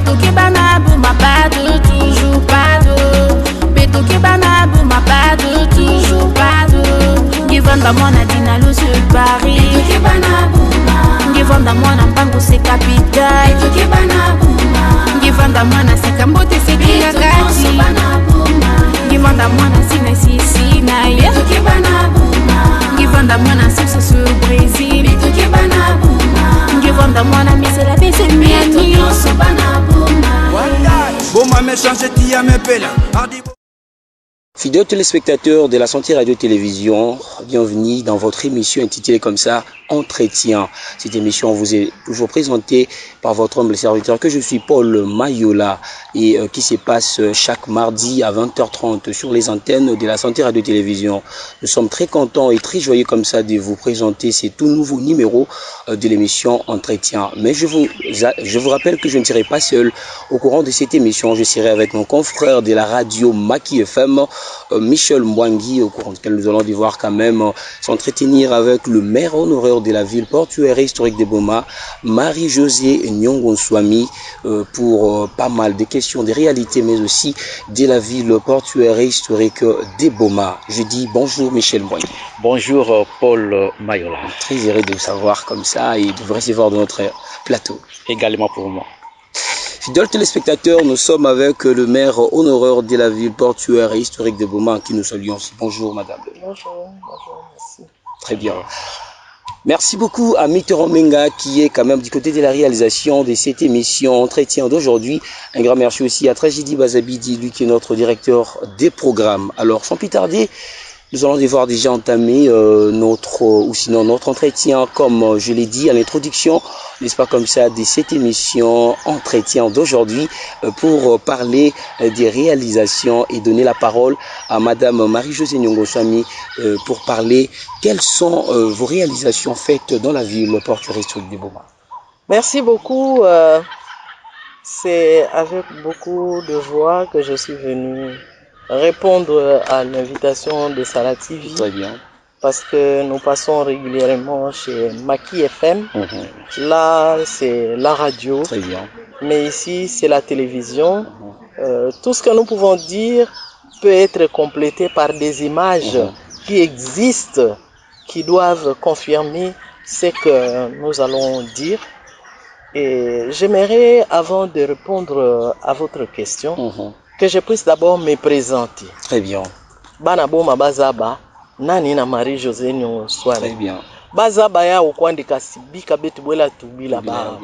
Betoki banabou ma pas de toujours pas de. Betoki banabou ma pas de toujours pas de. Givanda mwana dinalo sur Paris. Betoki banabou ma. Givanda mwana mpango c'est capital. Betoki banabou ma. Givanda mwana c'est kambote c'est kingakati. Givanda mwana sina sisi na ya. Betoki banabou ma. Givanda mwana c'est sur Brésil. Betoki banabou ma. Givanda mwana mais c'est la baisse miani. Fidèles téléspectateurs de la Santé Radio-Télévision, bienvenue dans votre émission intitulée comme ça, Entretien. Cette émission vous est toujours présentée par votre humble serviteur que je suis, Paul Mayola, et qui se passe chaque mardi à 20h30 sur les antennes de la Santé Radio-Télévision. Nous sommes très contents et très joyeux comme ça de vous présenter ces tout nouveaux numéros de l'émission Entretien. Mais je vous rappelle que je ne serai pas seul au courant de cette émission. Je serai avec mon confrère de la radio Maki FM, Michel Mbwangi, au courant duquel nous allons devoir quand même s'entretenir avec le maire honoraire de la ville portuaire et historique de Boma, Marie-Josée Nyongonswami, pour pas mal de questions de réalité, mais aussi de la ville portuaire et historique de Boma. Je dis bonjour Michel Mbwangi. Bonjour Paul Mayola. Très heureux de vous savoir comme ça et de vous recevoir dans notre plateau. Également pour moi. Fidèles téléspectateurs, nous sommes avec le maire honoraire de la ville portuaire et historique de Boma, qui nous saluons. Bonjour madame. Bonjour, merci. Très bien. Merci beaucoup à Mitterrand Menga qui est quand même du côté de la réalisation de cette émission Entretien d'aujourd'hui. Un grand merci aussi à Tragédie Bazabidi, lui qui est notre directeur des programmes. Alors sans plus tarder, nous allons devoir déjà entamer notre entretien, comme je l'ai dit à l'introduction, n'est-ce pas comme ça, de cette émission Entretien d'aujourd'hui pour parler des réalisations et donner la parole à Madame Marie-Josée Nyongonswami pour parler quelles sont vos réalisations faites dans la ville portuaire historique de Boma. Merci beaucoup. C'est avec beaucoup de joie que je suis venu répondre à l'invitation de Sala TV. Très bien. Parce que nous passons régulièrement chez Maki FM. Là, c'est la radio. Très bien. Mais ici, c'est la télévision. Tout ce que nous pouvons dire peut être complété par des images qui existent, qui doivent confirmer ce que nous allons dire. Et j'aimerais, avant de répondre à votre question, que je puisse d'abord me présenter. Très bien. Bana Boma Bazaba, nani na Marie-Josée Nyongonswami. Très bien. Bazaba ya ukwandika sibika betu bwela tubila ba.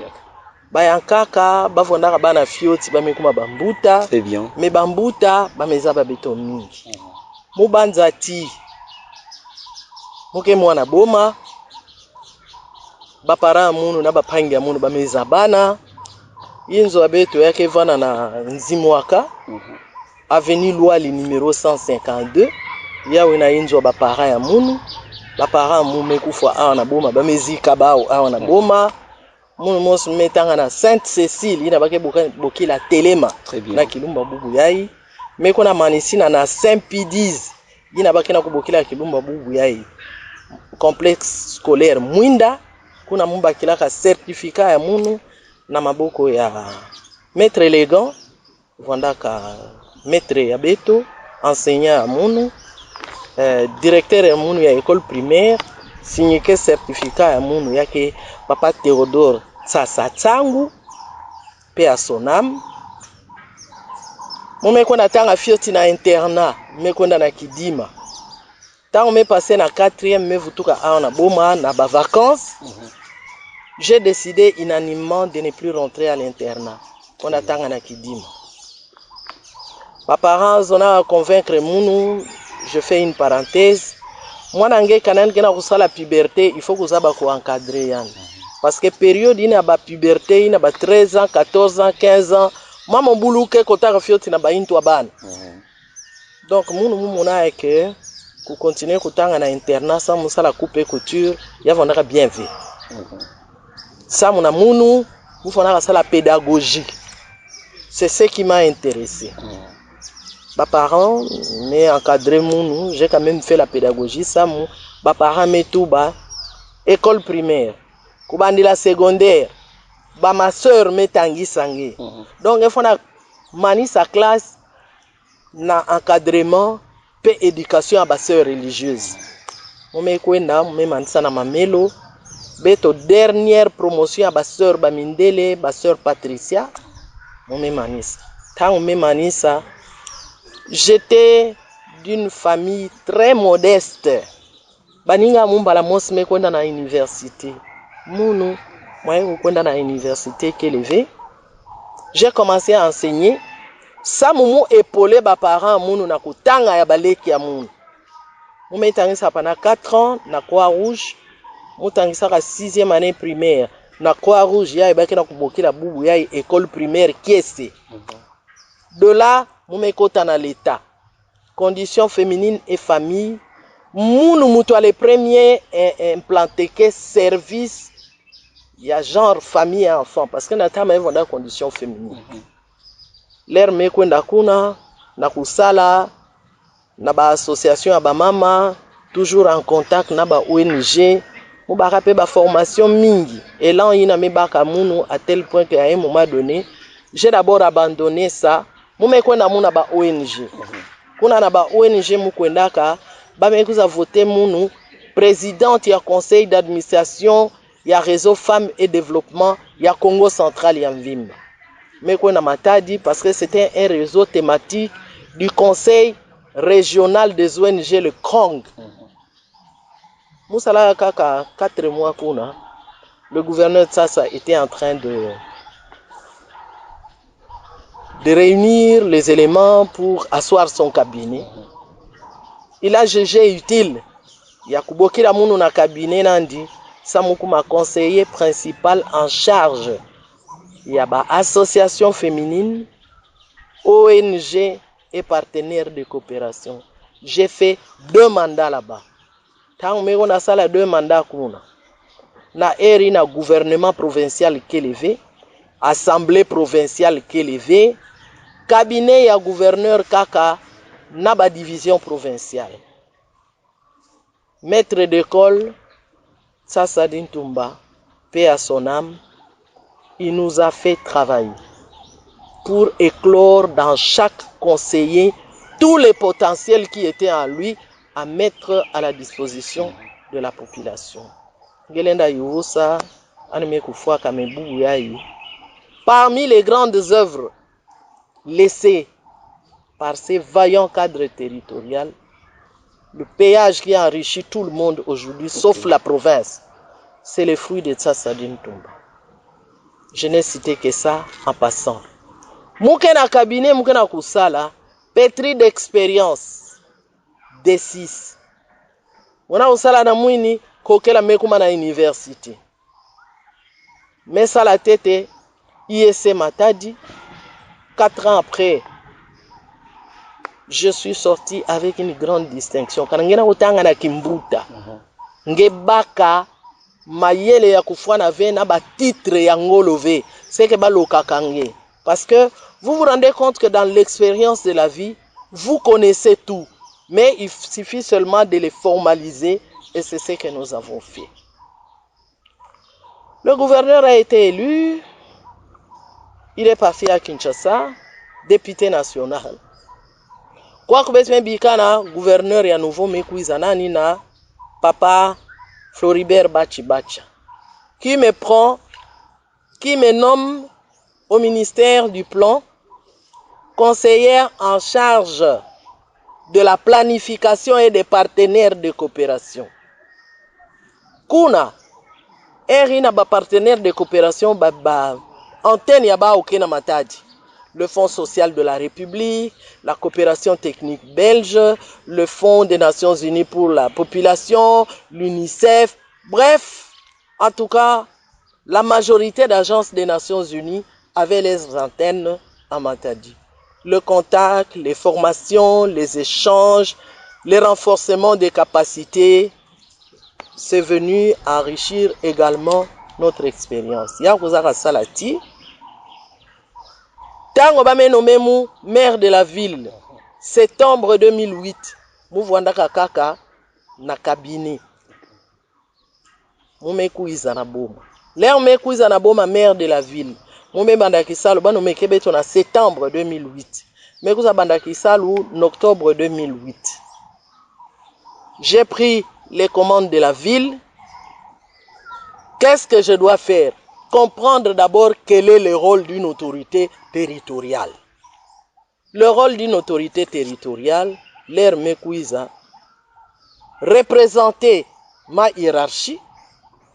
Bayankaka bavondaka bana fioti bamekuma bambuta. Très bien. Me bambuta bamezaba beto mingi. Mubanza ti. Muke mwana Boma. Bapara munu na bapangi ya munu bamezabana. Yinzo abeto yake vana na Nzimwaka, avenue Louali numéro 152. Yawe na yinzo bapara ya munu, bapara mume kufa awa na Boma, bamezika bao awa na Boma. Munu mosu metanga na Sainte-Cécile, yina bake boki la Telema, na Kilumba bubu yai. Meko na Manisina na Saint-Pidiz, yina bake na kuboki la Kilumba bubu yai. Complexe scolaire Mwinda, kuna mumba kilaka certificat ya munu, na maboko ya maître élégant vondaka maître ya beto enseignant ya munu directeur ya munu ya école primaire signé que certificat ya munu yake papa Théodore Tsasa Tsangu pe a sonam mumekonda tanga fioti na internat mekonda na Kidima tango me passé na 4e me vutuka a na Boma na ba vacances. J'ai décidé unanimement de ne plus rentrer à l'internat. On attend à Kidima. Mes parents ont convaincre Mounou, je fais une parenthèse. Moi, dans la puberté, il faut que vous soyez encadré. Parce que période, il y a la puberté, il y a 13 ans, 14 ans, 15 ans. Moi, mon boulot, c'est que je suis en donc, Mounou, que pour continuer à aller à l'internat, sans la coupe et couture, il y a bien vu. Ça, mon amour, vous faites la pédagogie. C'est ce qui m'a intéressé. Mes parents m'ont encadré, j'ai quand même fait la pédagogie. Ça, mes parents m'ont tout bas. École primaire, la secondaire, ba ma sœur metangi sangi. Donc il faut na mani sa classe na encadrement pe éducation à ba sœur religieuse. Mome kwenda mome manisa na mamelo beto dernière promotion à ba sœur Bamindele, ba sœur Patricia. Mome manisa. Tant mome manisa, j'étais d'une famille très modeste. Baninga mumbala mosi me kwenda na université. Munu moi kwenda na université Kelevé. J'ai commencé à enseigner. Ça mumu épaulé ba parents munu na kutanga ya baleki ya munu. Mume tangisa pana 4 ans na Croix-Rouge. Mutangisa ka 6e année primaire na Croix-Rouge ya ebaki na kubokila bubu ya école primaire Kiese. De là, mume kota na l'état. Conditions féminines et famille. Munu mutu les premiers implanté que service il y a genre famille et enfant parce que natama ils vont dans conditions féminines. L'air me kwenda kuna na kusala na ba association ya ba mama toujours en contact na ba ONG mu ba rapé ba formation mingi et là ina me baka munu à tel point qu'à un moment donné j'ai d'abord abandonné ça mu me kwenda muna ba ONG kuna na ba ONG mu kwenda ka ba me kuza voter munu présidente ya conseil d'administration ya réseau femmes et développement ya Congo central ya Mvimba. Mais qu'on a matadi parce que c'était un réseau thématique du conseil régional des ONG le CRONG. Moussala kaka 4 mois kuna le gouverneur de Sassa était en train de réunir les éléments pour asseoir son cabinet. Il a jugé utile yakuboki la munu na cabinet nandi Samukuma conseiller principal en charge. Il y a une association féminine, ONG et partenaires de coopération. J'ai fait 2 mandats là-bas. Tant que on a ça 2 mandats kuna. Na eri na gouvernement provincial Kelevé, assemblée provinciale Kelevé, cabinet ya gouverneur kaka na ba division provinciale. Maître d'école Sassa Dintumba, paix à son âme, il nous a fait travailler pour éclore dans chaque conseiller tous les potentiels qui étaient en lui à mettre à la disposition de la population. Parmi les grandes œuvres laissées par ces vaillants cadres territoriaux, le péage qui a enrichi tout le monde aujourd'hui, sauf la province, c'est le fruit de Sassa Dintumba. Je n'ai cité que ça en passant. Moukena cabinet, moukena kusala, pétri d'expérience, D6. On a usala na mwini, kokela mekuma na université. Mais ça la tête, ISC Matadi, 4 ans après, je suis sorti avec une grande distinction. Quand on a utanga na Kimbuta, ngebaka mayele ya kufwana ve na ba titre ya ngolove c'est que ba lokakange parce que vous vous rendez compte que dans l'expérience de la vie vous connaissez tout mais il suffit seulement de les formaliser et c'est ce que nous avons fait. Le gouverneur a été élu, il est parti à Kinshasa, député national. Kwa kubesme bikana gouverneur ya nouveau mekuizanani na papa Floribert Bachibacha, qui me prend, qui me nomme au ministère du Plan, conseillère en charge de la planification et des partenaires de coopération. Kuna, erina ba partenaire de coopération ba antenne ya ba okena matadi. Le Fonds social de la République, la coopération technique belge, le Fonds des Nations Unies pour la population, l'UNICEF, bref, en tout cas, la majorité d'agences des Nations Unies avaient les antennes à Matadi. Le contact, les formations, les échanges, les renforcements des capacités, c'est venu enrichir également notre expérience. Yakouzara Salati, Tango ba nommé maire de la ville, septembre 2008, Mouvwanda Kaka na cabinet. Moumekou Izana Boma. L'air me kuiza na boma maire de la ville. Moume bandaki salu bano me kebeto na septembre 2008. Me kuiza bandaki salu en octobre 2008. J'ai pris les commandes de la ville. Qu'est-ce que je dois faire? Comprendre d'abord quel est le rôle d'une autorité territoriale. Le rôle d'une autorité territoriale, l'air me kuiza, représenter ma hiérarchie.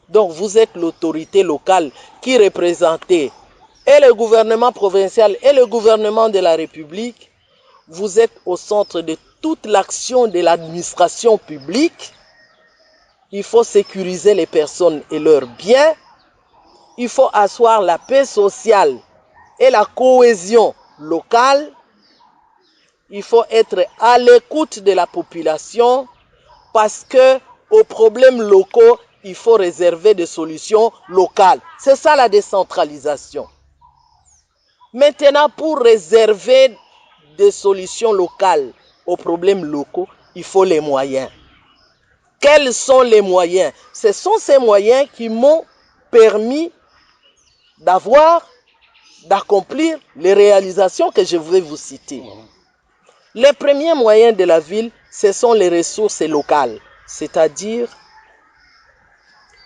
Donc vous êtes l'autorité locale qui représentez et le gouvernement provincial et le gouvernement de la République. Vous êtes au centre de toute l'action de l'administration publique. Il faut sécuriser les personnes et leurs biens. Il faut asseoir la paix sociale et la cohésion locale. Il faut être à l'écoute de la population parce que aux problèmes locaux, il faut réserver des solutions locales. C'est ça la décentralisation. Maintenant, pour réserver des solutions locales aux problèmes locaux, il faut les moyens. Quels sont les moyens? Ce sont ces moyens qui m'ont permis d'accomplir les réalisations que je vais vous citer. Les premiers moyens de la ville, ce sont les ressources locales, c'est-à-dire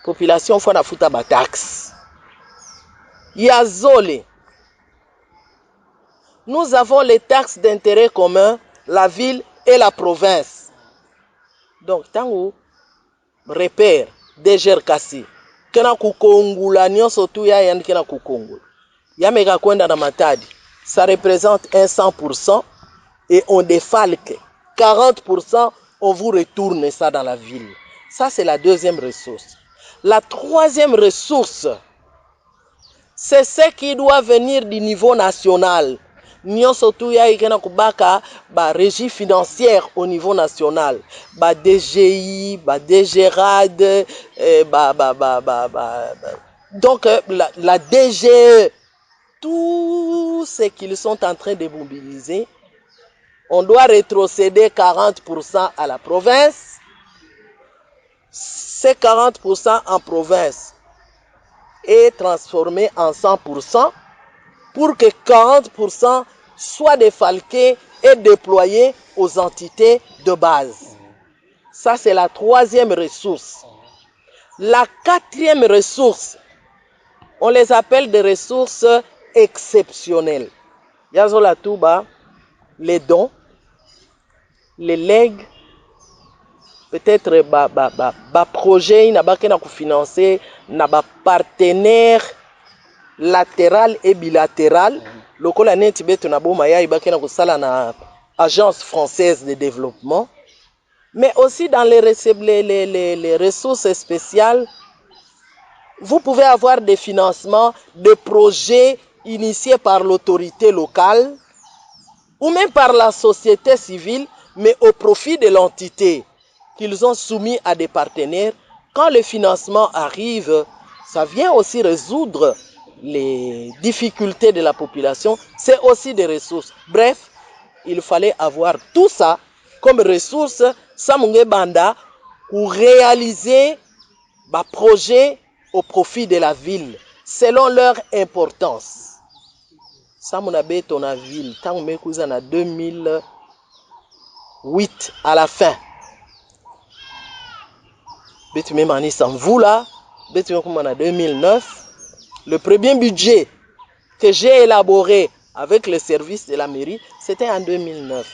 population fona futa ba taxe. Yazole. Nous avons les taxes d'intérêt commun, la ville et la province. Donc, tango repère DGR kasi. Kena kukongula nyonso tu ya yani kena kukongula. Ya mega kwenda na Matadi. Ça représente un 100% et on défalque 40%, on vous retourne ça dans la ville. Ça, c'est la deuxième ressource. La troisième ressource, c'est ce qui doit venir du niveau national. Nyonso tu ya ikena kubaka ba régie financière au niveau national, ba DGI, ba DGRAD, donc la DGE, tout ce qu'ils sont en train de mobiliser, on doit rétrocéder 40% à la province. Ces 40% en province est transformé en 100% pour que 40% soient défalqués et déployés aux entités de base. Ça, c'est la troisième ressource. La quatrième ressource, on les appelle des ressources exceptionnelles. Yazola Touba, les dons, les legs, peut-être projet n'a pas qu'à financer, n'a pas partenaire latéral et bilatéral. Le colonel Tibet n'a pas qu'à na agence française de développement, mais aussi dans les ressources spéciales, vous pouvez avoir des financements de projets initiés par l'autorité locale ou même par la société civile, mais au profit de l'entité qu'ils ont soumis à des partenaires. Quand le financement arrive, ça vient aussi résoudre les difficultés de la population. C'est aussi des ressources. Bref, il fallait avoir tout ça comme ressources Samunge Banda pour réaliser des projets au profit de la ville, selon leur importance. Samunabe ton la ville, tant que en 2008 à la fin. Betumemani Samvula, Betumemani en 2009. Le premier budget que j'ai élaboré avec le service de la mairie, c'était en 2009.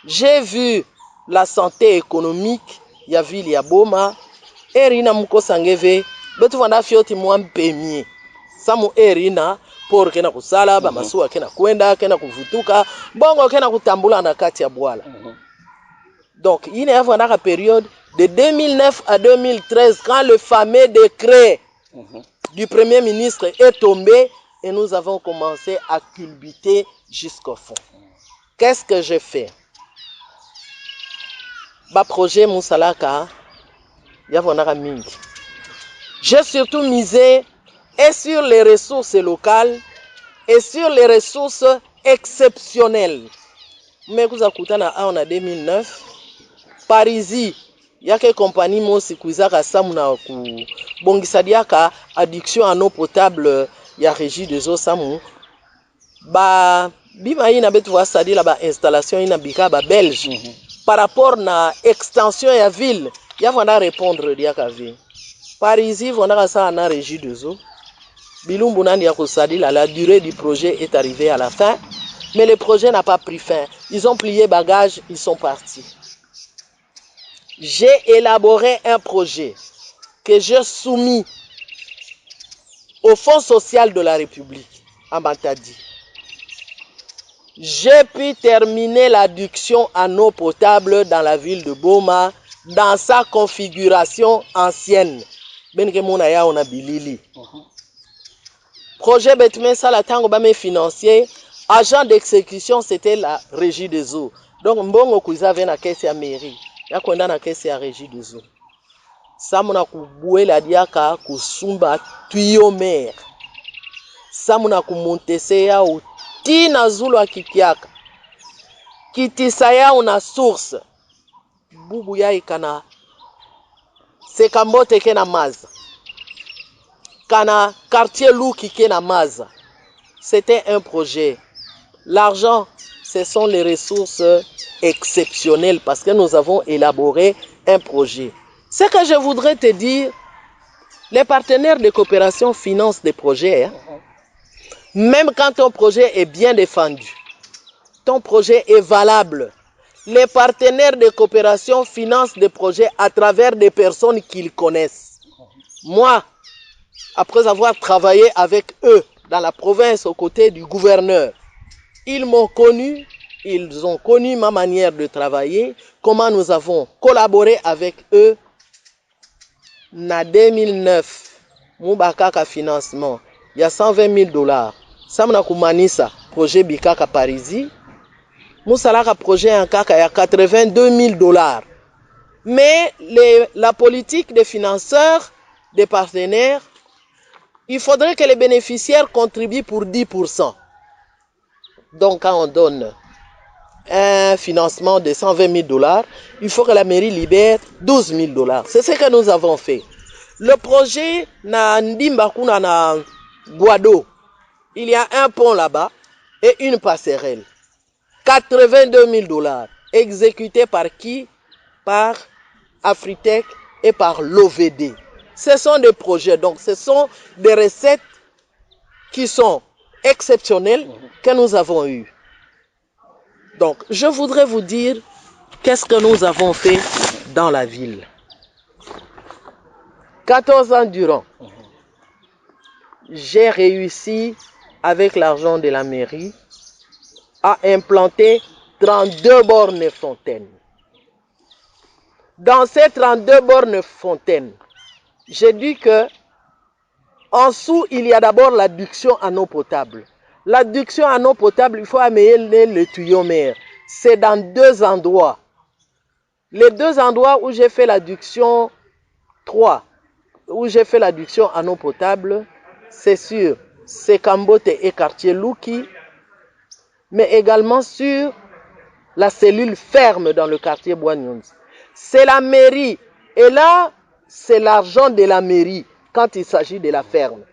J'ai vu la santé économique, ya ville ya Boma, Erina Muko Sangeve, Betuvanda Fioti Mwampemie. Samu Erina, pour kena kusala, Bamasua kena kwenda, kena kuvutuka, bongo kena kutambula na kati ya Bwala. Donc, il y a une période de 2009 à 2013, quand le fameux décret du Premier ministre est tombé, et nous avons commencé à culbuter jusqu'au fond. Qu'est-ce que j'ai fait? Projet Moussalaka, j'ai surtout misé et sur les ressources locales et sur les ressources exceptionnelles. Mais vous avez en 2009, Parisis, yake compagnie mosi kuizaka samu na ku bongisadiaka addiction en eau potable ya régie des eaux samu ba bima ina betu wa sadi la ba installation ina bika ba belge par rapport na extension ya ville ya vanda répondre diaka vi par ici vanda ça na régie des eaux bilumbu nandi ya kusadi la durée du projet est arrivée à la fin mais le projet n'a pas pris fin. Ils ont plié bagages, ils sont partis. J'ai élaboré un projet que j'ai soumis au Fonds social de la République, à Matadi. J'ai pu terminer l'adduction en eau potable dans la ville de Boma, dans sa configuration ancienne. Projet Betme Salatango Bame financier. Agent d'exécution, c'était la régie des eaux. Donc, mbongo kuizave na kesi ya mairie. Ya kwenda na kesi ya régie des eaux. Samuna kubue la diaka kusumba tuyo mer. Samuna kumontese ya uti na zulu akikiaka. Kitisa ya una source. Bubu ya ikana. Sekambote ke na maza. Kana quartier Luki ke na maza. C'était un projet. L'argent, ce sont les ressources exceptionnelles parce que nous avons élaboré un projet. Ce que je voudrais te dire, les partenaires de coopération financent des projets. Hein. Même quand ton projet est bien défendu, ton projet est valable. Les partenaires de coopération financent des projets à travers des personnes qu'ils connaissent. Moi, après avoir travaillé avec eux dans la province aux côtés du gouverneur, ils m'ont connu, ils ont connu ma manière de travailler, comment nous avons collaboré avec eux. En 2009, Moubakaka financement, il y a $120,000. Samna Koumanissa, projet Bikaka Parisi. Moussalaka projet en Kaka, il y a $82,000. Mais la politique des financeurs, des partenaires, il faudrait que les bénéficiaires contribuent pour 10%. Donc, quand on donne un financement de $120,000, il faut que la mairie libère $12,000. C'est ce que nous avons fait. Le projet na Ndimbakuna na Guado, il y a un pont là-bas et une passerelle. $82,000. Exécuté par qui? Par Afritech et par l'OVD. Ce sont des projets, donc ce sont des recettes qui sont exceptionnelles que nous avons eues. Donc, je voudrais vous dire qu'est-ce que nous avons fait dans la ville. 14 ans durant, j'ai réussi, avec l'argent de la mairie, à implanter 32 bornes fontaines. Dans ces 32 bornes fontaines, j'ai dit que en dessous, il y a d'abord l'adduction en eau potable. L'adduction en eau potable, il faut améliorer le tuyau mer. C'est dans 2 endroits. Les 2 endroits où j'ai fait l'adduction, 3, où j'ai fait l'adduction en eau potable, c'est sur Sekambote et quartier Luki, mais également sur la cellule ferme dans le quartier Boignons. C'est la mairie. Et là, c'est l'argent de la mairie quand il s'agit de la ferme.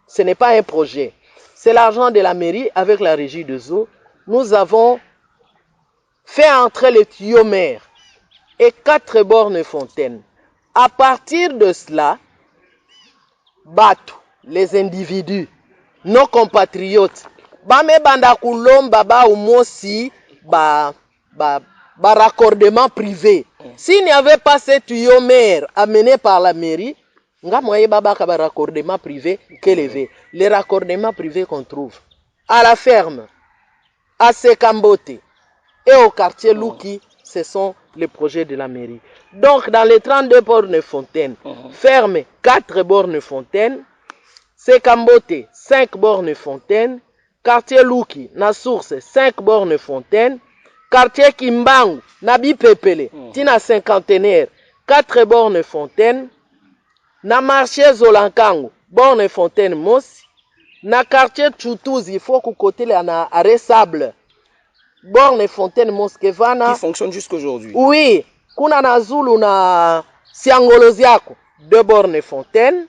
Ce n'est pas un projet. C'est l'argent de la mairie avec la régie des eaux. Nous avons fait entrer les tuyaux mer et 4 bornes fontaines. À partir de cela, Batu, les individus, nos compatriotes, Bame Banda Koulomba ba umosi ba raccordement privé. S'il n'y avait pas ces tuyaux mer amenés par la mairie, nga moye baba ka raccordement privé qu'élevé. Les raccordements privés qu'on trouve à la ferme, à Sekambote et au quartier Luki, ce sont les projets de la mairie. Donc dans les 32 bornes fontaines, ferme 4 bornes fontaines, Sekambote 5 bornes fontaines, quartier Luki na source 5 bornes fontaines, quartier Kimbangu Nabi Pepele tina cinquantenaire 4 bornes fontaines, na marché Zolankangu borne fontaine Mosi, na quartier Tchoutouzi, il faut que côté là na arrêt sable borne fontaine Moskevana qui fonctionne jusqu'aujourd'hui. Oui, kuna na Zulu na Siangoloziako 2 bornes fontaine,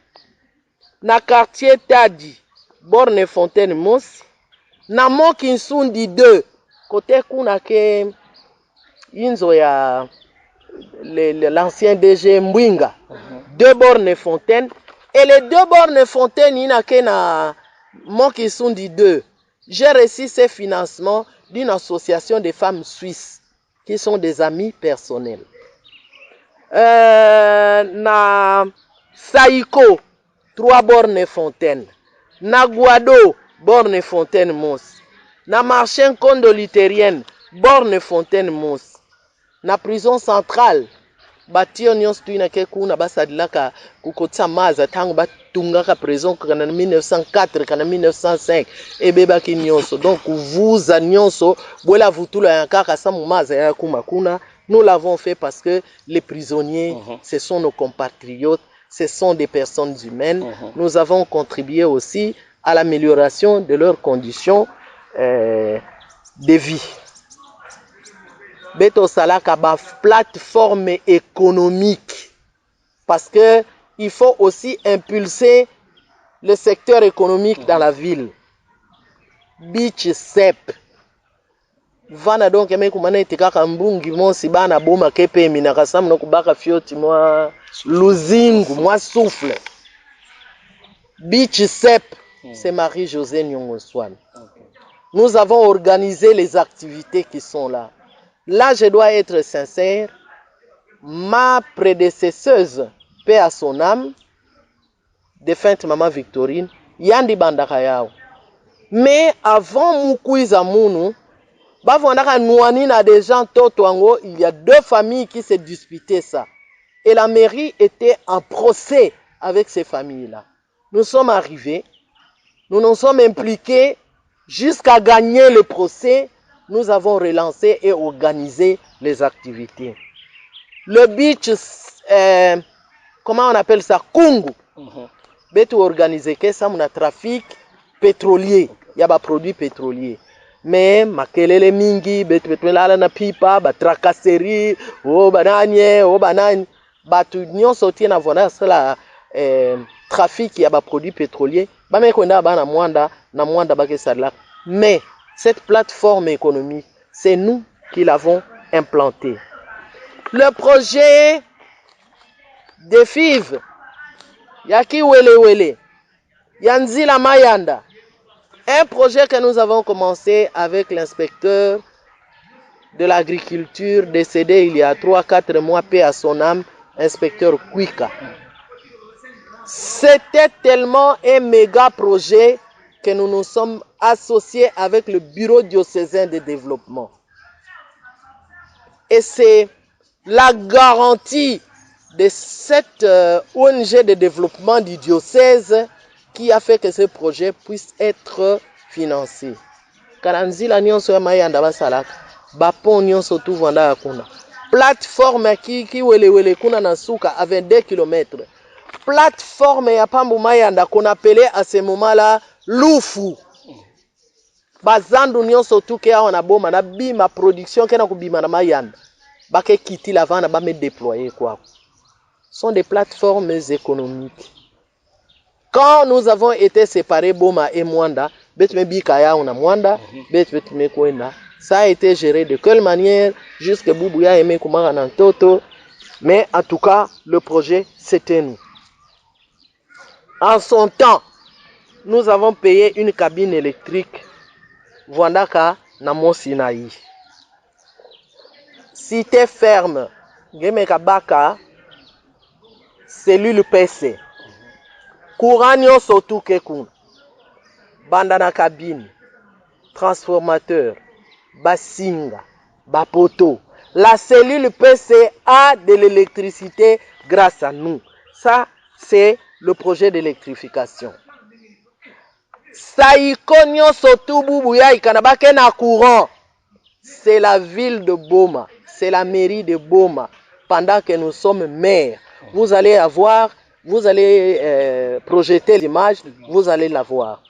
na quartier Tadi borne fontaine Mosi, na Mokinsundi 2 côté kuna ke inzo ya l'ancien DG Mbwinga 2 bornes fontaine, et les 2 bornes fontaine inake na Mokinsundi 2. J'ai reçu ces financements d'une association de femmes suisses qui sont des amis personnels. Na Saiko 3 bornes fontaine, na Guado borne fontaine Mos, na marché Kondo Luthérienne borne fontaine Mos, na prison centrale batio nyonso tuina ke kuna basadilaka kukotsa maza tango batungaka prison kana 1904 kana 1905 ebebaki nyonso. Donc vuza nyonso bola vutula ya kaka samu maza ya kuma kuna. Nous l'avons fait parce que les prisonniers, ce sont nos compatriotes, ce sont des personnes humaines. Nous avons contribué aussi à l'amélioration de leurs conditions de vie. Beto Salaka ba plateforme économique, parce que il faut aussi impulser le secteur économique dans la ville. Beach Sep vana donc eme kumana itikaka mbungi mosi bana boma kepe mina kasamu no kubaka fioti mwa luzingu mwa souffle. Beach Sep, c'est Marie-Josée Nyongoswan. Nous avons organisé les activités qui sont là. Là, je dois être sincère, ma prédécesseuse, paix à son âme, défunte maman Victorine, yandi bandaka yao. Mais avant Mukouiza Mounou, des gens Totoango, il y a 2 familles qui se disputaient ça. Et la mairie était en procès avec ces familles-là. Nous sommes arrivés, nous nous sommes impliqués jusqu'à gagner le procès. Nous avons relancé et organisé les activités. Le beach, comment on appelle ça? Kungu. Betu organisé que ça, on a trafic pétrolier. Il y a des produits pétroliers. Mais makelele mingi betu lala na pipa ba tracasserie o bananye o banani batu nyonso tie na vona sala trafic ya ba produits pétroliers ba mekonda ba na mwanda ba ke sala. Mais cette plateforme économique, c'est nous qui l'avons implantée. Le projet de FIV Yaki Wele Wele Yanzila Mayanda, un projet que nous avons commencé avec l'inspecteur de l'agriculture décédé il y a 3-4 mois, paix à son âme, inspecteur Kwika. C'était tellement un méga projet que nous nous sommes associés avec le bureau diocésain de développement. Et c'est la garantie de cette ONG de développement du diocèse qui a fait que ce projet puisse être financé. Karanzila nyonso ya mayanda basalaka, bapon nyonso tu vanda hakuna. Plateforme ki wele kuna na suka à 22 km. Plateforme ya Pambu Mayanda qu'on appelait à ce moment-là Lufu. Bazandu nyonso tu ke awana boma na bima production ke na kubima na Mayanda. Bake kiti la vana ba me déployer quoi. Sont des plateformes économiques. Quand nous avons été séparés Boma et Mwanda, betme bikaya on a Mwanda, betme kwenda. Ça a été géré de quelle manière jusque Boubouya et Mekoumara Nantoto. Mais en tout cas, le projet, c'était nous. En son temps, nous avons payé une cabine électrique Vwandaka Namo Sinaï. Cité ferme, Gemekabaka, cellule PC. Courant surtout Kekun. Bandana cabine, transformateur, basinga, bapoto. La cellule PC a de l'électricité grâce à nous. Ça, c'est le projet d'électrification. Saïkonyo Sotou Boubouya Ikanabake na courant. C'est la ville de Boma. C'est la mairie de Boma. Pendant que nous sommes maires, vous allez avoir, vous allez projeter l'image, vous allez la voir.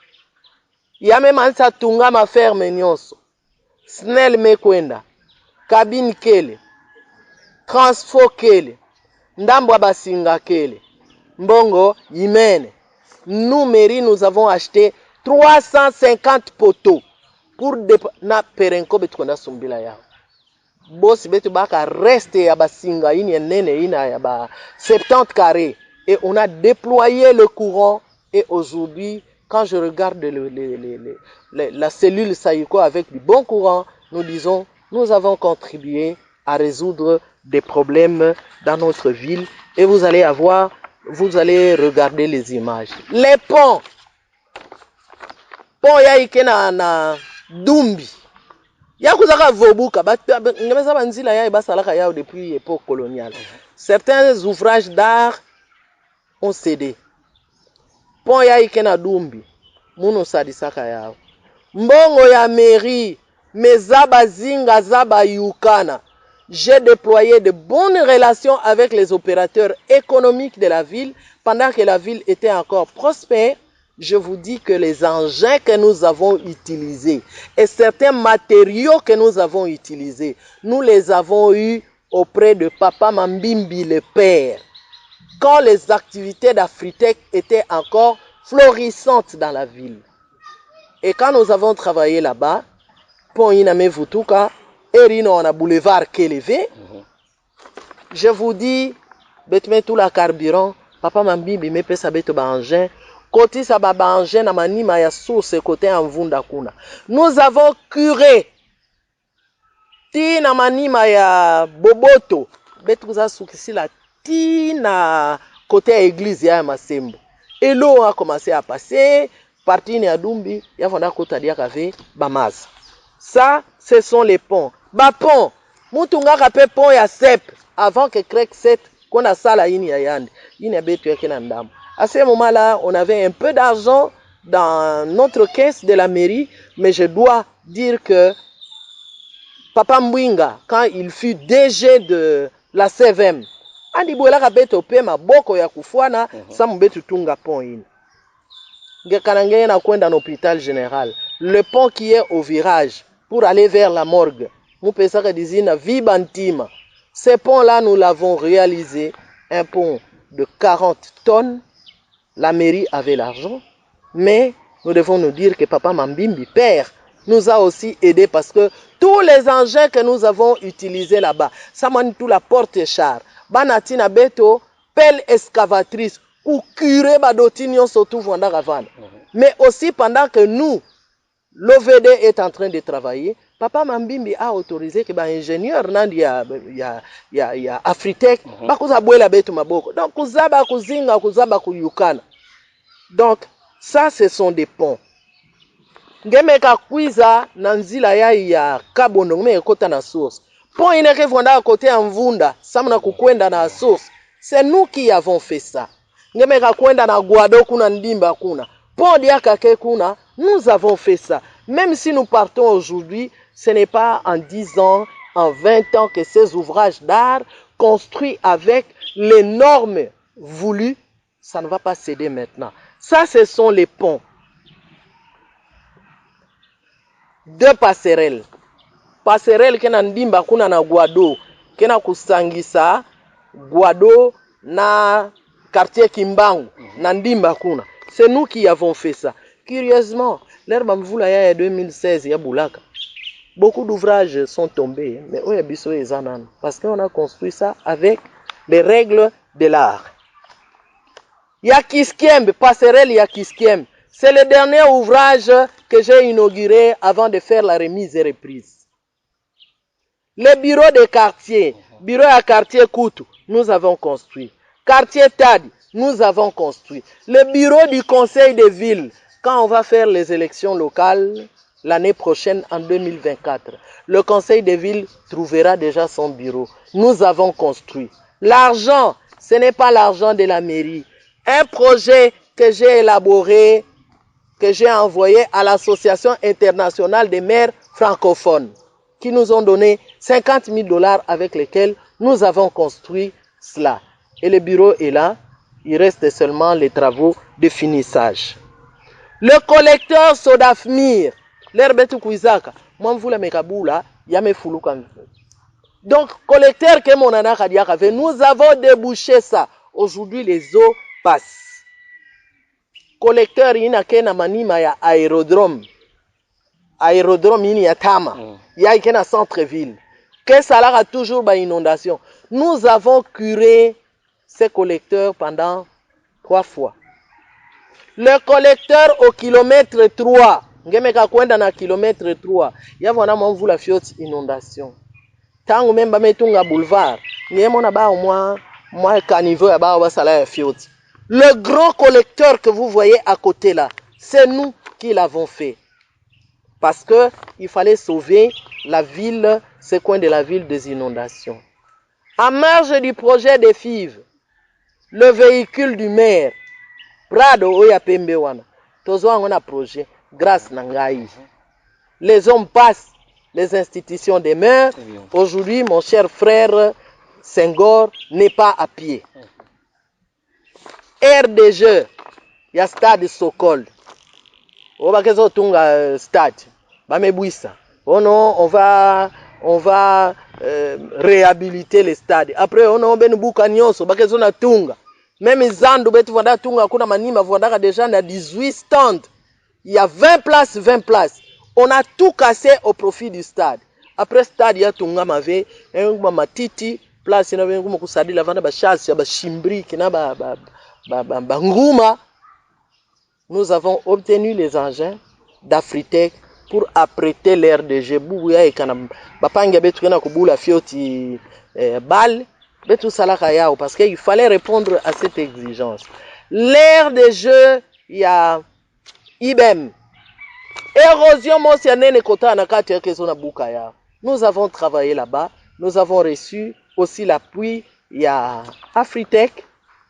Il y a même un Tunga ma ferme nyonso. Snell Mekwenda. Cabine Kele. Transfo kele, ndambo basinga kele, mbongo yimene. Nous, mairie, nous avons acheté 350 poteaux pour na perenko betukonda sumbila yao. Boss betu baka reste ya basinga ini nene ina ya ba 70 carrés et on a déployé le courant et aujourd'hui quand je regarde la cellule Sayuko avec du bon courant, nous disons nous avons contribué à résoudre des problèmes dans notre ville et vous allez regarder les images. Les ponts. Pont ya ikena na Dumbi. Ya kuzaka vobuka ngemeza banzila ya basalaka yao depuis l'époque coloniale. Certains ouvrages d'art ont cédé. Pont ya ikena Dumbi. Muno sadisaka yao. Mbongo ya mairie mezaba zinga zaba yukana. J'ai déployé de bonnes relations avec les opérateurs économiques de la ville pendant que la ville était encore prospère. Je vous dis que les engins que nous avons utilisés et certains matériaux que nous avons utilisés, nous les avons eus auprès de Papa Mambimbi le père, quand les activités d'Afritech étaient encore florissantes dans la ville. Et quand nous avons travaillé là-bas, Pont Iname Vutuka, Erino on a boulevard Kélévé, je vous dis, betme tout la carburant, Papa Mambimbi me pesa beto ba engin, côté sa baba engin na manima ya source côté en vunda kuna. Nous avons curé ti na manima ya Boboto, beto za sukisi la ti na côté église ya Masembo. Et l'eau a commencé à passer, parti ni Dumbi, ya fonda kota dia kave Bamaz. Ça, ce sont les ponts. Bapon, mutunga kape pont ya sep avant que Crec 7 qu'on a ça la ini ya yande. Ini ya betu ya kenandam. À ce moment-là, on avait un peu d'argent dans notre caisse de la mairie, mais je dois dire que Papa Mwinga, quand il fut DG de la CVM, andi boela kabeto pe maboko ya kufuana, sa mbetu tunga pont ini. Ngekanangeye na kwenda dans l'hôpital général. Le pont qui est au virage pour aller vers la morgue. Ce pont-là, nous l'avons réalisé, un pont de 40 tonnes. La mairie avait l'argent, mais nous devons nous dire que Papa Mambimbi, père, nous a aussi aidé parce que tous les engins que nous avons utilisés là-bas, ça m'a tout la porte-char, banatina beto, pelle excavatrice, ou curer badotignon surtout Vandagavan. Mais aussi pendant que nous, l'OVD est en train de travailler, Papa Mambimbi a autorisé que l'ingénieur ya Afritech bakuza bwela betu maboko. Donc kuzaba kuzinga kuzaba kuyukana. Donc ça ce sont des ponts. Ngemeka kwiza na nzila ya Kabondo ngeme kota na source. Pont ineke vonda côté en Mvunda, samna kukwenda na source. C'est nous qui avons fait ça. Ngemeka kwenda na Guado kuna ndimba kuna. Pont diakake kuna, nous avons fait ça. Même si nous partons aujourd'hui, ce n'est pas en 10 ans, en 20 ans que ces ouvrages d'art construits avec les normes voulues, ça ne va pas céder maintenant. Ça, ce sont les ponts. 2 passerelles. Passerelle kena ndimba kuna na Guado, kena kusangisa Guado na quartier Kimbangu, na ndimba kuna. C'est nous qui avons fait ça. Curieusement, l'herbe Mvula ya 2016 ya Boulaka. Beaucoup d'ouvrages sont tombés, mais où est Zanan? Parce qu'on a construit ça avec les règles de l'art. Yakiskiem, passerelle Yakiskiem. C'est le dernier ouvrage que j'ai inauguré avant de faire la remise et reprise. Le bureau de quartier, bureau à quartier Koutou, nous avons construit. Quartier Tadi, nous avons construit. Le bureau du conseil de ville, quand on va faire les élections locales l'année prochaine en 2024, le conseil de ville trouvera déjà son bureau. Nous avons construit. L'argent, ce n'est pas l'argent de la mairie. Un projet que j'ai élaboré, que j'ai envoyé à l'Association internationale des maires francophones, qui nous ont donné 50 000 $ avec lesquels nous avons construit cela. Et le bureau est là, il reste seulement les travaux de finissage. Le collecteur Sodafmir, l'herbetu kuizaka, mwamvula mekabula, yame fuluka. Donc, collecteur que mon anak a fait, nous avons débouché ça. Aujourd'hui, les eaux passent. Collecteur, il y a un manima ya aérodrome. Aérodrome, il y a Tama. Il y a un centre-ville. Que ça a toujours une inondation. Nous avons curé ces collecteurs pendant 3 fois. Le collecteur au kilomètre 3, ngemeka kwenda na kilomètre 3, yavona mvula fioti inondation. Tangu memba metunga boulevard, niemona ba au moins caniveau ya ba basala ya fioti. Le grand collecteur que vous voyez à côté là, c'est nous qui l'avons fait. Parce que il fallait sauver la ville, ce coin de la ville des inondations. En marge du projet des FIV, le véhicule du maire, Prado Oya Pembewana, Tozoa on a projet, grâce Nangaï. Les hommes passent, les institutions demeurent. Aujourd'hui, mon cher frère Senghor n'est pas à pied. Aire de jeu, il y a stade Sokol. On va tunga stade. Oh non, on va réhabiliter les stades. Après, on a ben boucanyoso, bakezona tunga. Même Zandu betu vanda tunga kuna manima vanda déjà na 18 stands. Il y a 20 places, 20 places. On a tout cassé au profit du stade. Après stade, il y a tunga mave, matiti, place na bengu kusadi la vanda ba chasse, ba chimbri, kina ba nguma. Nous avons obtenu les engins d'Afritec pour apprêter l'air de jeu. Bouya et kanam. Bapanga betu kena kubula fioti bal. Betu salaka yao parce qu'il fallait répondre à cette exigence. L'air de jeu, il y a IBM. Érosion monsianene kota nakati yake zona bukaya. Nous avons travaillé là-bas. Nous avons reçu aussi l'appui. Il y a Afritec,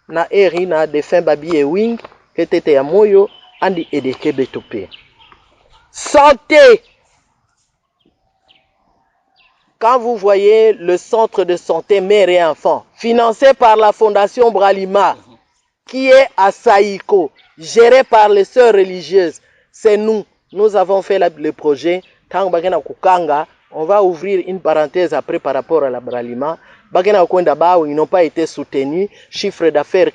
na Erina, Defin Babi et Wing, qui était à Moyo, Andi Edeke Betopé. Santé. Quand vous voyez le centre de santé mère et enfant, financé par la fondation Bralima, qui est à Saïko, géré par les sœurs religieuses, c'est nous. Nous avons fait le projet. On va ouvrir une parenthèse après par rapport à la Bralima. Ils n'ont pas été soutenus. Chiffre d'affaires,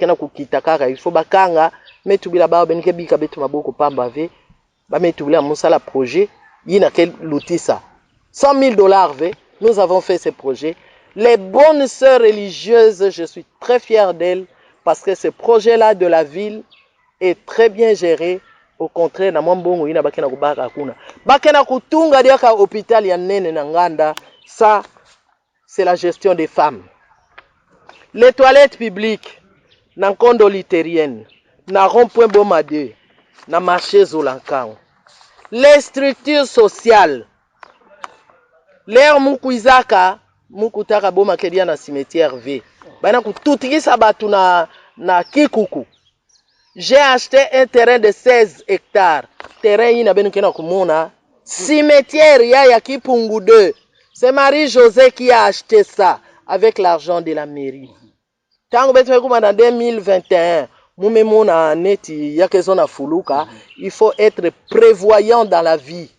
il faut bakanga. Mais tu bila bao benike bika betu maboko pambave. Mais tu bila musala projet. Il y a quel outil ça? $100,000. Nous avons fait ce projet. Les bonnes sœurs religieuses, je suis très fier d'elles parce que ce projet-là de la ville est très bien géré. Au contraire, na mwambongo ina bakena kubaka kuna. Bakena kutunga diaka hôpital ya nene na nganda. Ça, c'est la gestion des femmes. Les toilettes publiques, na nkondo litérienne, na rond-point Bomade, na marché Zolankang. Les structures sociales. L'air mukuizaka, mukutaka boma kedia na cimetière V. Bana kututikisa batu na Kikuku. J'ai acheté un terrain de 16 hectares. Terrain ina benu kena kumona. Cimetière ya Kipungu 2. C'est Marie-José qui a acheté ça avec l'argent de la mairie. Tango betu kumana 2021. Mumemona neti yakezona fuluka. Il faut être prévoyant dans la vie.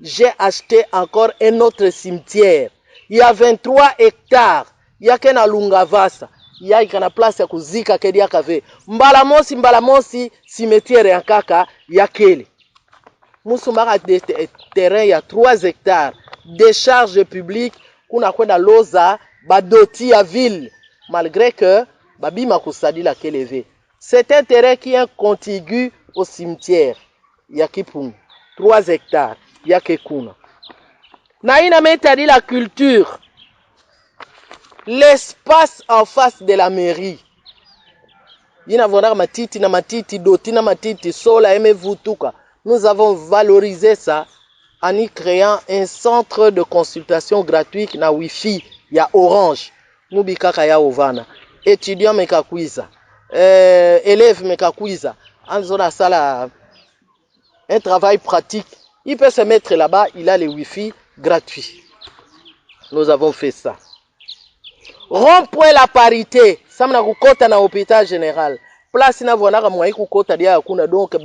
J'ai acheté encore un autre cimetière. Il y a 23 hectares. Il y a qu'un Lungavasa. Il y a une place à kuzika kedia kave. Mbalamosi, cimetière en kaka, il y a quel. Moussoumara de terrain, il y a 3 hectares. Décharge publique, kuna kwenda loza, badoti à ville. Malgré que, babi makusadi la keleve. C'est un terrain qui est contigu au cimetière. Il y a Kipung. 3 hectares. Il y a Kekuna. Naïna metadi la culture. L'espace en face de la mairie. Nous avons valorisé ça en y créant un centre de consultation gratuit na Wi-Fi. Il y a Orange. Mubikaka ya Ovana. Étudiants mekakwiza. Élèves mekakwiza. En zona sala un travail pratique. Il peut se mettre là-bas. Il a les Wi-Fi gratuits. Nous avons fait ça. Rond-point la parité, ça m'a kukota na hôpital général. Place na vonaka mwa kukota dia kuna donc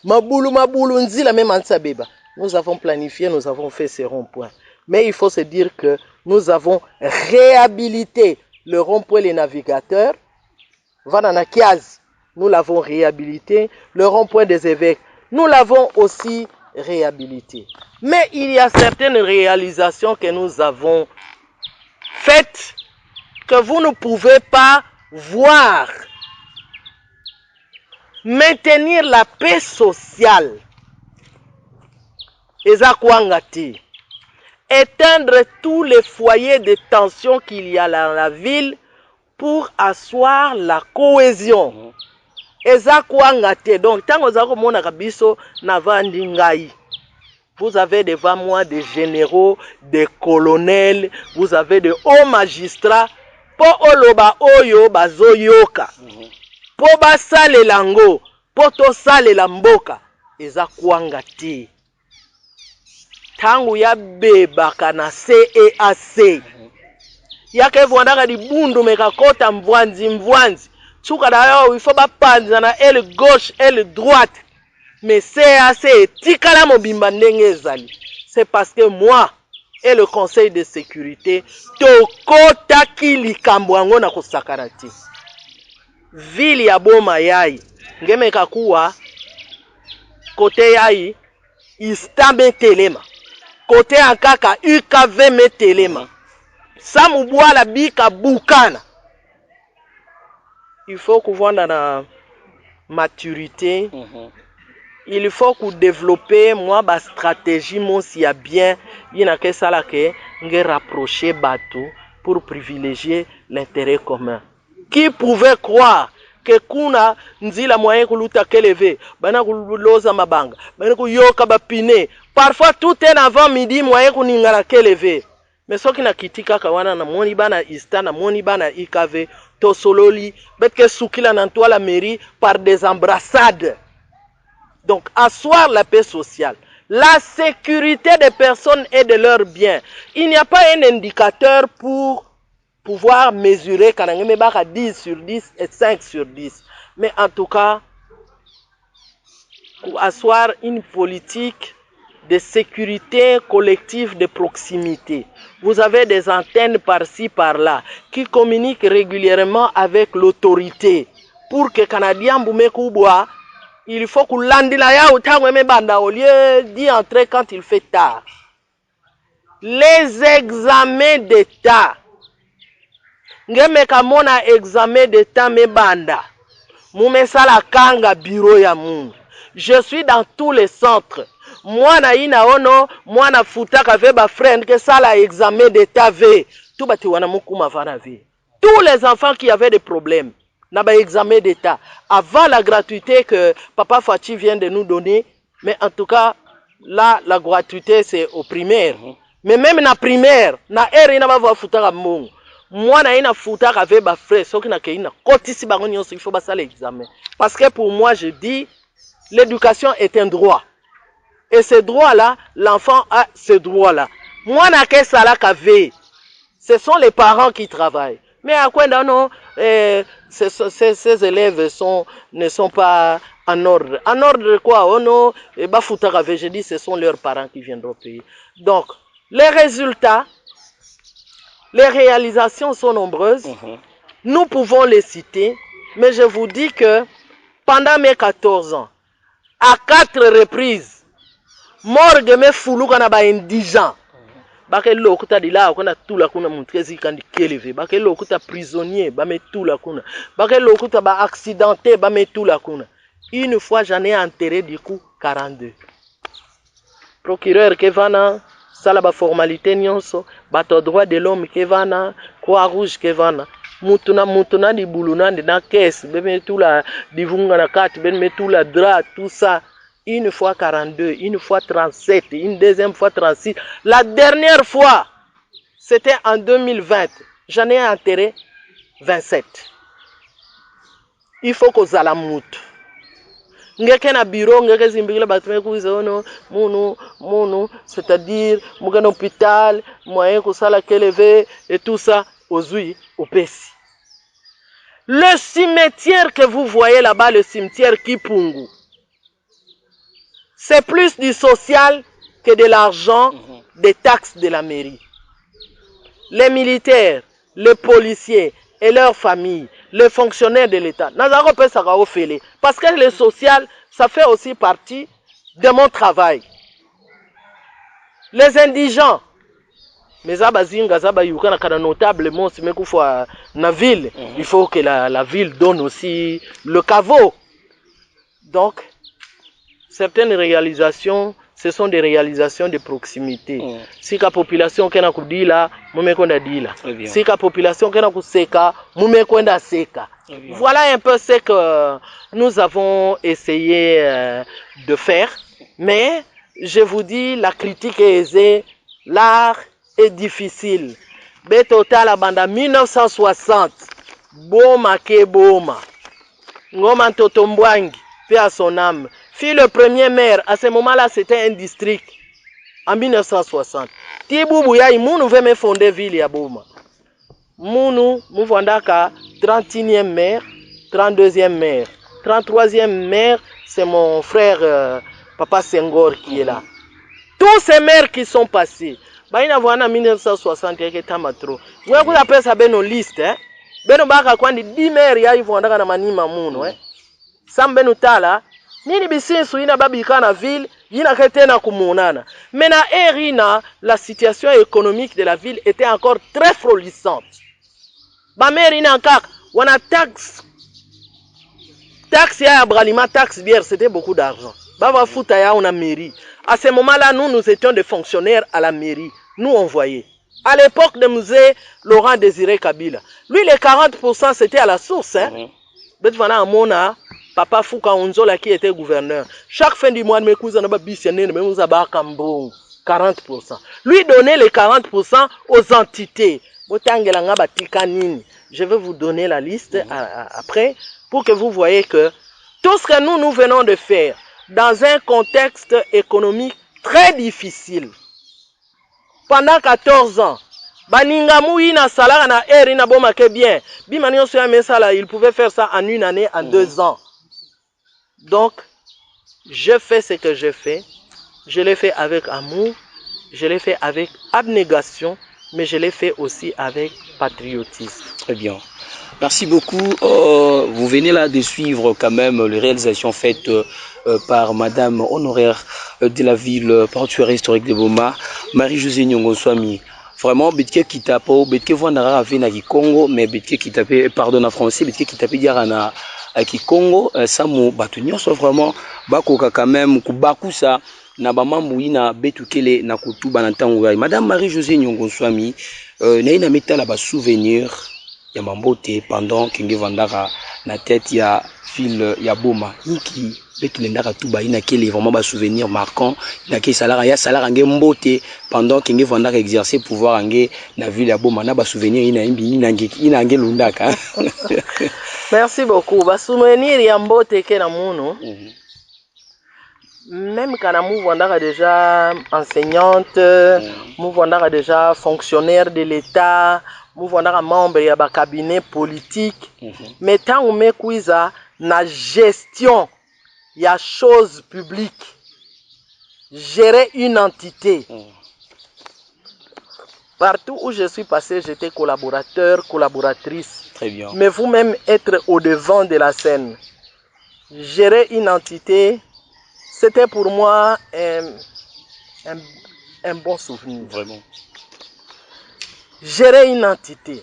mabulu nzila même ansa beba. Nous avons planifié, nous avons fait ces ronds-points. Mais il faut se dire que nous avons réhabilité le rond-point Les Navigateurs. Vanana Kiaz, nous l'avons réhabilité. Le rond-point des évêques, nous l'avons aussi réhabilité. Mais il y a certaines réalisations que nous avons faites que vous ne pouvez pas voir. Maintenir la paix sociale. Ezakwangati. Éteindre tous les foyers de tension qu'il y a dans la ville pour asseoir la cohésion. Ezakwangati. Donc, tant que vous avez vous avez devant moi des généraux, des colonels, vous avez des hauts magistrats. Po oloba oyo bazoyoka. Po basale lango, po to sale la mboka. Ezakwangati. Tangu ya bebaka na CEAC. Yake vwandaka di bundu mekakota mvwanzi. Tsuka da yo, il faut bapanza na aile gauche, aile droite. Mais CEAC etikala mobimba ndenge ezali. C'est parce que moi et le Conseil de sécurité tokotaki likambo yango na kosakana te. Ville ya Boma yai ngemeka kuwa kote yai Istambe telema. Côté Ankaka, UKV metelema. Samubwa la bika bukana. Il faut qu'on voit dans la maturité. Il faut qu'on développe moi ma stratégie mon s'il y a bien il y a que ça là que nge rapprocher bateau pour privilégier l'intérêt commun. Qui pouvait croire que kuna nzila moyen kuluta keleve bana kuloza mabanga bana kuyoka bapine. Parfois tout est avant midi moyen kuningala keleve. Mais ce qui n'a kitika kawana na moni bana ista na moni bana IKV to sololi betke soukila nan toi la mairie par des embrassades. Donc asseoir la paix sociale, la sécurité des personnes et de leurs biens. Il n'y a pas un indicateur pour pouvoir mesurer quand on est 10 sur 10 et 5 sur 10. Mais en tout cas, pour asseoir une politique de sécurité collective de proximité. Vous avez des antennes par-ci, par-là, qui communiquent régulièrement avec l'autorité. Pour que les Canadiens boumekouboua, il faut que l'andilaya ou tangweme banda au lieu d'y entrer quand il fait tard. Les examens d'État. Ngemeka mona examen d'État me banda. Moumesa la kanga bureau ya moun. Je suis dans tous les centres. Moi na ina ono, moi na futaka ve ba friend que ça la examen d'État ve. Tout bati wana mukuma vana ve. Tous les enfants qui avaient des problèmes. N'a pas examen d'État. Avant la gratuité que Papa Fachi vient de nous donner, mais en tout cas, là, la gratuité, c'est au primaire. Mais même na primaire, na eri na ba futaka mungu. Moi, na ina futaka avec ma frère, ce qui n'a qu'à ina kotisi bangonyo, il faut pas ça l'examen. Parce que pour moi, je dis, l'éducation est un droit. Et ce droit-là, l'enfant a ce droit-là. Moi, na que ça la kave. Ce sont les parents qui travaillent. Mais à quoi non, ces élèves ne sont pas en ordre. En ordre de quoi? Oh non, je dis ce sont leurs parents qui viendront payer. Donc, les résultats, les réalisations sont nombreuses. Nous pouvons les citer, mais je vous dis que pendant mes 14 ans, à 4 reprises, morgue me foulou kana ba indigent. Bakelo okuta dila okona tula kuna mutrezi kandi keleve bakelo okuta prisonnier ba metula kuna bakelo okuta ba accidenté ba metula kuna. Une fois j'en ai enterré du coup 42. Procureur Kevana sala ba formalité nyonso bato droit de l'homme Kevana Croix Rouge Kevana mutuna di buluna na caisse be metula divunga na carte be metula drap tout ça. Une fois 42, une fois 37, une deuxième fois 36. La dernière fois, c'était en 2020. J'en ai enterré 27. Il faut qu'on la moute. Ngeke na bureau, ngeke zimbigila batme kuizono, mounou, c'est-à-dire, mougan hôpital, moyen ko sala keleve, et tout ça, aux au Pessi. Le cimetière que vous voyez là-bas, le cimetière Kipungu, c'est plus du social que de l'argent des taxes de la mairie. Les militaires, les policiers et leurs familles, les fonctionnaires de l'État, parce que le social, ça fait aussi partie de mon travail. Les indigents, mais notablement, na ville, il faut que la ville donne aussi le caveau. Donc, certaines réalisations, ce sont des réalisations de proximité. Si la population qui est là, si la population qui est seka, seka. Voilà un peu ce que nous avons essayé de faire. Mais je vous dis, la critique est aisée, l'art est difficile. Betota banda 1960, boma ke boma. Ngoma Totombwangi, paix à son âme. Fut le premier maire, à ce moment-là, c'était un district. En 1960. Tiboubou Yaï, Mounou veut me fonder ville ya Boma. Mounou, Mouvandaka, 31e maire, 32e maire. 33e maire, c'est mon frère Papa Senghor qui est là. Tous ces maires qui sont passés. Baina en 1960, il y a Tamatro. Vous appelez ça une liste, hein? Beno baka kwandi 10 maires ya Yvondaka na manima Mounou, hein? Sambenu tala. Nini bisinsu ina babika na ville, ina ketena kumunana. Mais na Erina, la situation économique de la ville était encore très florissante. Ba mère ina nkak, wana taxe ya Abralima, taxe bière, c'était beaucoup d'argent. Baba futa ya una mairie. À ce moment-là, nous étions des fonctionnaires à la mairie. Nous on voyait. À l'époque de musée Laurent Désiré Kabila. Lui les 40% c'était à la source, hein. Betvana amona Papa Fouka Onzola qui était gouverneur. Chaque fin du mois, 40%. Lui donnait les 40% aux entités. Je vais vous donner la liste après pour que vous voyez que tout ce que nous venons de faire dans un contexte économique très difficile. Pendant 14 ans, il pouvait faire ça en une année, en 2 ans. Donc, je fais ce que je fais. Je l'ai fait avec amour, je l'ai fait avec abnégation, mais je l'ai fait aussi avec patriotisme. Très bien. Merci beaucoup. Vous venez là de suivre quand même les réalisations faites par Madame honoraire de la ville portuaire historique de Boma, Marie-Josée Nyongo Swami. Vraiment, Betke Kitapo, Betke Vandara Vena Congo, mais Betke Kitape, pardon en français, Betke Kitape Diarana qui Congo, Samu Batunio, soit vraiment Bakoka quand même, Kubakusa, Nabama Mouina, Betukele, Nakutu, Banantangouai. Madame Marie-Josée Nyongo Swami, Naina Meta là-bas souvenir, Yamambote, pendant Kinge Vandara, na tête ya fil ya Boma, Niki, Betulendara Tuba, Ina Kele, vraiment bas souvenir marquant, Ina Kele Salara, ya Salara Ngembote, pendant Kinge Vandara exercer pouvoir Angé, na ville ya Boma, na bas souvenir, Ina Angé Lundaka. Merci beaucoup. Bas souvenir Yambote Kenamuno. Même quand Mouvandara déjà enseignante, Mouvandara déjà fonctionnaire de l'État, Mouvandara membre de la cabinet politique, mais tant on met quoi na gestion, il y a choses publiques, gérer une entité. Partout où je suis passé, j'étais collaborateur, collaboratrice. Très bien. Mais vous-même être au devant de la scène, gérer une entité. C'était pour moi un bon souvenir. Vraiment. Gérer une entité,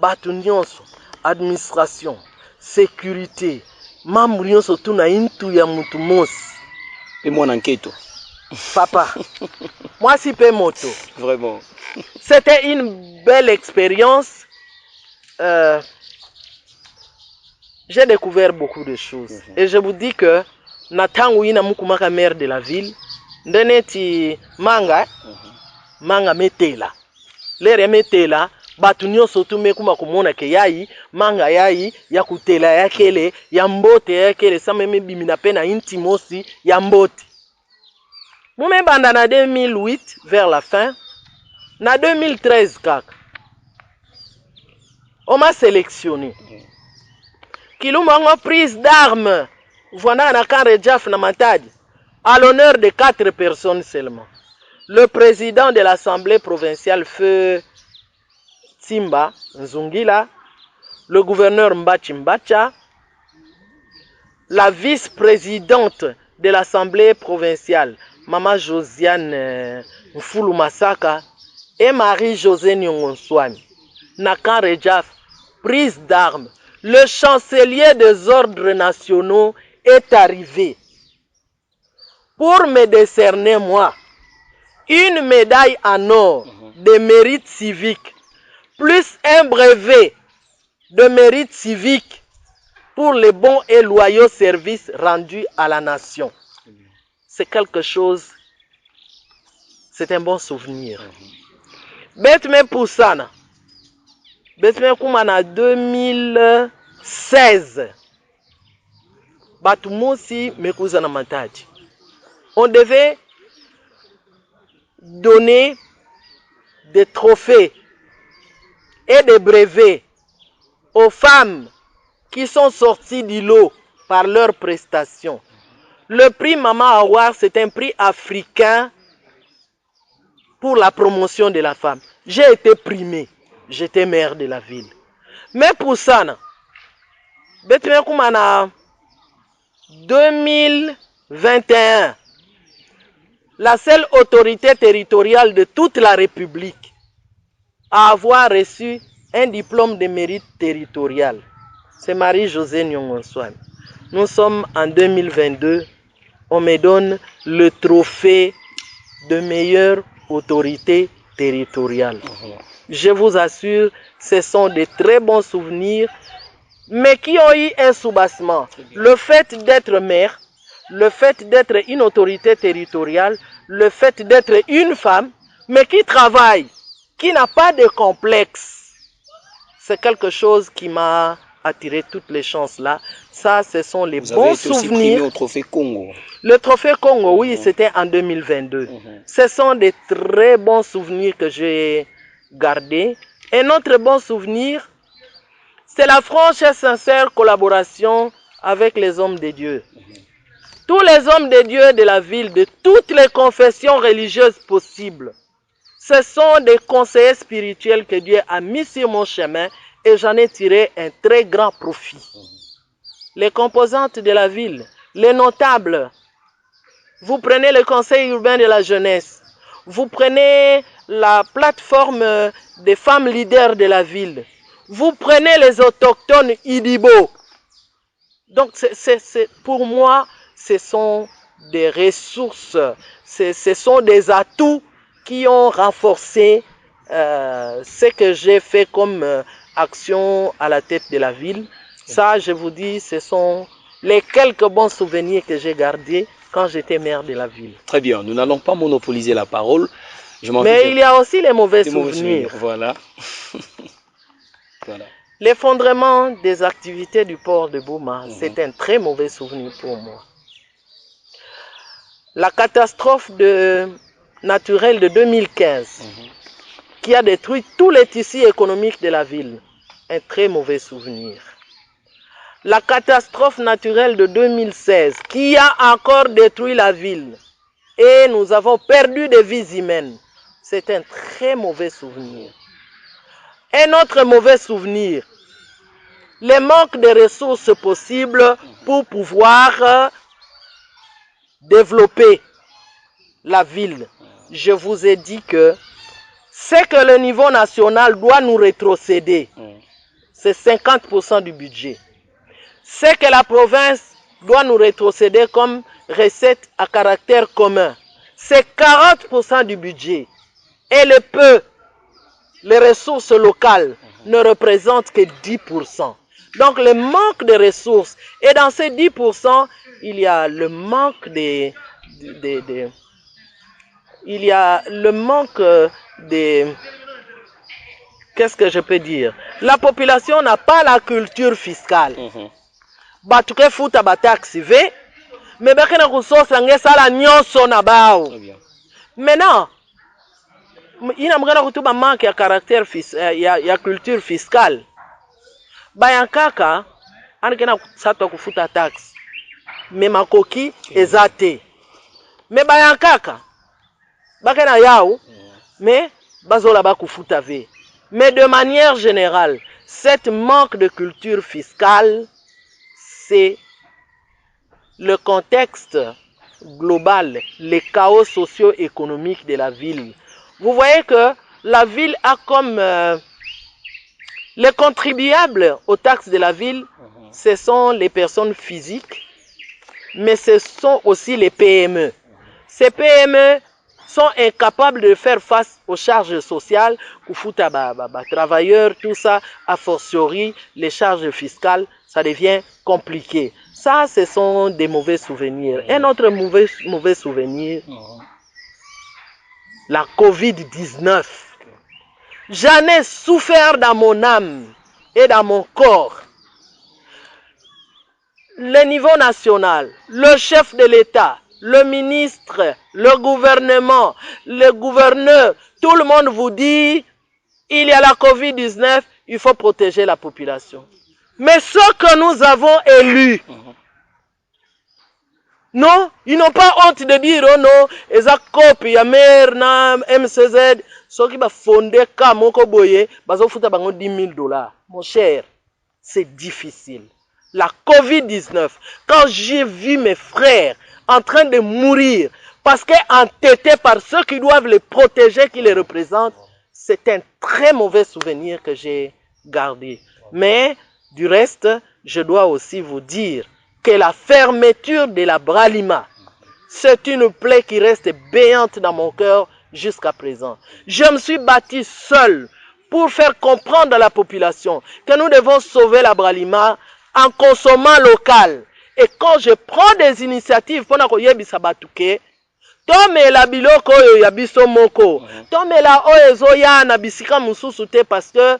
Batunions, administration, sécurité, Mambrions tout na intu ya mutumos. Et moi n'enquête. Papa, moi si pe moto. Vraiment. C'était une belle expérience. J'ai découvert beaucoup de choses. Et je vous dis que Natangu ina mukumaka maire de la ville, ndeneti manga, manga metela. Lere metela, batunyo sotu mekuma kumona ke yayi, manga yayi, ya kutela ya kele, ya mbote ya kele, sa meme bimina pena intimosi, ya mbote. Mume banda na 2008, vers la fin, na 2013 kaka, on m'a sélectionné. Kilumanga prise d'armes. Voilà un camp de Jaf na Matadi, à l'honneur de 4 personnes seulement. le président de l'Assemblée provinciale, Feu Timba Nzungila, le gouverneur Mbachi Mbacha, la vice-présidente de l'Assemblée provinciale, Maman Josiane Mfulu Masaka, et Marie-Josée Nyongonswani. Nakan Rejaf, prise d'armes. Le chancelier des ordres nationaux est arrivé pour me décerner, moi, une médaille en or de mérite civique, plus un brevet de mérite civique pour les bons et loyaux services rendus à la nation. C'est quelque chose, c'est un bon souvenir. Betme Poussana, Betme Koumana 2016, Batumusi Mekuzana Mataji. On devait donner des trophées et des brevets aux femmes qui sont sorties du lot par leurs prestations. Le prix Maman Awar, c'est un prix africain pour la promotion de la femme. J'ai été primé, j'étais maire de la ville. Mais pour ça, 2021, la seule autorité territoriale de toute la République à avoir reçu un diplôme de mérite territorial, c'est Marie-Josée Nyongonswani. Nous sommes en 2022, on me donne le trophée de meilleure autorité territoriale. Je vous assure, ce sont de très bons souvenirs, mais qui ont eu un soubassement. Le fait d'être maire, le fait d'être une autorité territoriale, le fait d'être une femme, mais qui travaille, qui n'a pas de complexe, c'est quelque chose qui m'a attiré toutes les chances là. Ça, ce sont les bons souvenirs. Vous avez été aussi primé au trophée Congo. Le trophée Congo, oui, c'était en 2022. Ce sont des très bons souvenirs que j'ai gardés. Un autre bon souvenir, c'est la franche et sincère collaboration avec les hommes de Dieu. Tous les hommes de Dieu de la ville, de toutes les confessions religieuses possibles, ce sont des conseillers spirituels que Dieu a mis sur mon chemin et j'en ai tiré un très grand profit. Les composantes de la ville, les notables, vous prenez le conseil urbain de la jeunesse, vous prenez la plateforme des femmes leaders de la ville, vous prenez les autochtones Idibo. Donc pour moi, ce sont des ressources, ce sont des atouts qui ont renforcé ce que j'ai fait comme action à la tête de la ville. Ça, je vous dis, ce sont les quelques bons souvenirs que j'ai gardés quand j'étais maire de la ville. Très bien, nous n'allons pas monopoliser la parole. Mais il y a aussi les mauvais souvenirs. Voilà. Voilà. L'effondrement des activités du port de Bouma, c'est un très mauvais souvenir pour moi. La catastrophe naturelle de 2015, qui a détruit tous les tissus économiques de la ville, un très mauvais souvenir. La catastrophe naturelle de 2016, qui a encore détruit la ville, et nous avons perdu des vies humaines, c'est un très mauvais souvenir. Un autre mauvais souvenir, le manque de ressources possibles pour pouvoir développer la ville. Je vous ai dit que ce que le niveau national doit nous rétrocéder, c'est 50% du budget. Ce que la province doit nous rétrocéder comme recette à caractère commun, c'est 40% du budget. Et les ressources locales ne représentent que 10%. Donc le manque de ressources, et dans ces 10%, il y a le manque qu'est-ce que je peux dire? La population n'a pas la culture fiscale. Batuke futa bataxi ve, mais bakena kusosa ngesala nyonso na bao. Maintenant, ina mgana kutuba manque ya caractère ya culture fiscale. Bayankaka anikena sato kufuta tax. Mais makoki ezate. Mais bayankaka bakena yao mais bazola ba kufuta ve. Mais de manière générale, cette manque de culture fiscale, c'est le contexte global, les chaos socio-économiques de la ville. Vous voyez que la ville a comme les contribuables aux taxes de la ville, ce sont les personnes physiques, mais ce sont aussi les PME. Ces PME sont incapables de faire face aux charges sociales, kufuta travailleurs, tout ça, a fortiori, les charges fiscales, ça devient compliqué. Ça, ce sont des mauvais souvenirs. Un autre mauvais souvenir, la Covid-19. J'en ai souffert dans mon âme et dans mon corps. Le niveau national, le chef de l'État, le ministre, le gouvernement, le gouverneur, tout le monde vous dit, il y a la Covid-19, il faut protéger la population. Mais ceux que nous avons élus, non, ils n'ont pas honte de dire, oh non, ezakop, yamer, na, MCZ, ceux qui va fonder Kamoko Boye, bazo futa bango $10,000. Mon cher, c'est difficile. La Covid-19, quand j'ai vu mes frères en train de mourir parce qu'entêtés par ceux qui doivent les protéger, qui les représentent, c'est un très mauvais souvenir que j'ai gardé. Mais du reste, je dois aussi vous dire que la fermeture de la Bralima, c'est une plaie qui reste béante dans mon cœur jusqu'à présent. Je me suis battu seul pour faire comprendre à la population que nous devons sauver la Bralima en consommant local. Et quand je prends des initiatives pour koyebisa batuke, tomela biloko oyo ya biso moko, tomela oyo ezoya na bisika mususu te parce que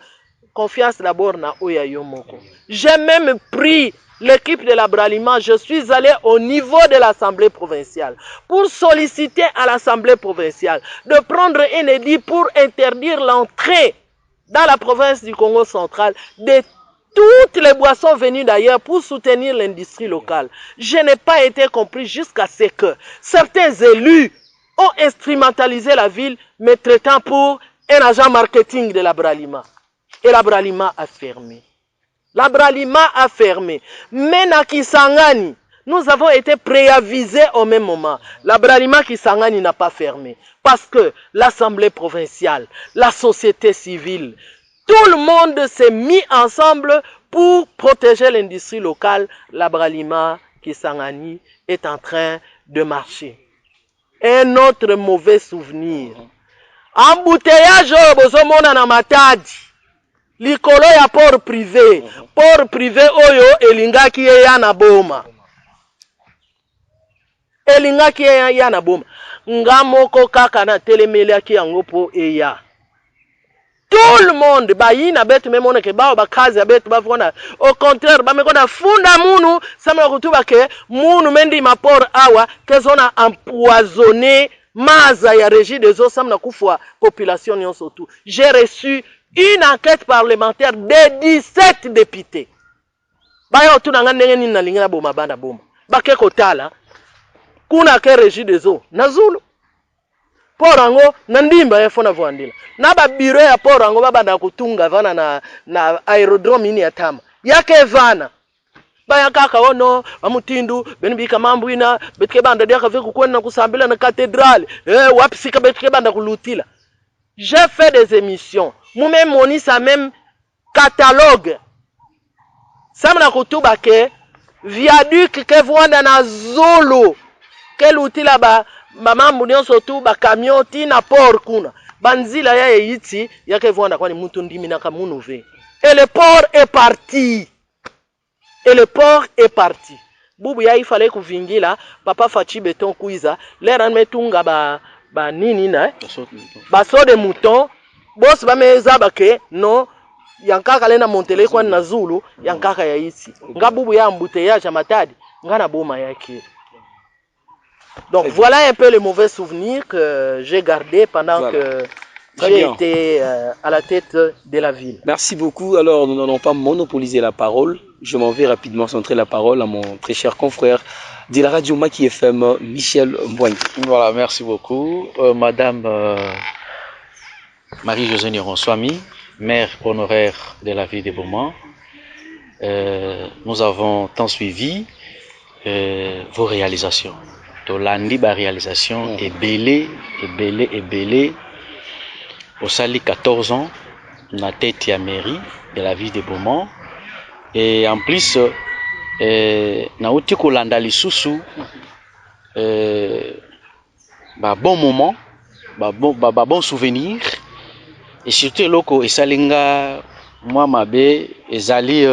confiance d'abord na oya yo moko. J'ai même pris l'équipe de la Bralima, je suis allé au niveau de l'Assemblée provinciale pour solliciter à l'Assemblée provinciale de prendre un édit pour interdire l'entrée dans la province du Congo central de toutes les boissons venues d'ailleurs pour soutenir l'industrie locale. Je n'ai pas été compris jusqu'à ce que certains élus ont instrumentalisé la ville, me traitant pour un agent marketing de la Bralima. Et la Bralima a fermé. La Bralima a fermé. Mais na Kisangani, nous avons été préavisés au même moment. La Bralima Kisangani n'a pas fermé. Parce que l'Assemblée provinciale, la société civile, tout le monde s'est mis ensemble pour protéger l'industrie locale. La Bralima Kisangani est en train de marcher. Un autre mauvais souvenir. Embouteillage au bozomona na Matadi. Likolo ya port privé. Port privé oyo elingaki ya na boma. Elingaki ya na boma. Ngamoko kaka na telemeliaki yango po eya. Tout le monde, bayina betu memone ke bao bakazi ya betu bafona. Au contraire, bamekona funda munu, samela kutuba ke munu mendi mapor awa, kezona empoisonné maza ya régie des eaux, samela kufwa population nyon surtout. J'ai reçu une enquête parlementaire de 17 députés. Bayo tu nanga ndenge nini na lingina boma banda boma. Bake kotala, kuna ke régie des eaux, na Zulu. Porango nandimba yafona vuandila. Naba biro ya porango babanda kutunga vana na aerodrome ini ya Tama. Yake vana. Baya kaka ono bamutindu benibika mambwina betike banda dia kave kukwena kusambila na cathédrale. Wapi sika betike banda kulutila. J'ai fait des émissions. Moi-même moni ça même catalogue. Samna kutuba ke viaduc ke vuanda na Zulu. Ke lutila ba mamambu nyonso tu ba camion ti na port kuna banzila ya yiti yake vwanda kwani muntu ndimi na kamunu ve. Et le port est parti. Et le port est parti. Bubu ya ifale kuvingila papa fachi beton kuiza lera metunga ba nini na baso de mouton boss ba meza bake no yankaka lena montele kwa na Zulu yankaka ya yiti ngabubu ya embouteillage Matadi ngana boma yake. Donc voilà un peu les mauvais souvenirs que j'ai gardés pendant que j'ai été à la tête de la ville. Merci beaucoup. Alors, nous n'allons pas monopoliser la parole. Je m'en vais rapidement centrer la parole à mon très cher confrère de la radio Maki FM, Michel Mbouang. Voilà, merci beaucoup. Madame Marie-Josée Nironswami, maire honoraire de la ville de Beaumont, nous avons tant suivi vos réalisations. Tolandi ba réalisation est belé. Au Sali 14 ans, na tête à mairie de la ville de Beaumont. Et en plus, na uti kolanda lisusu, bon moment, bon souvenir. Et surtout loko esalinga moi mabe ezali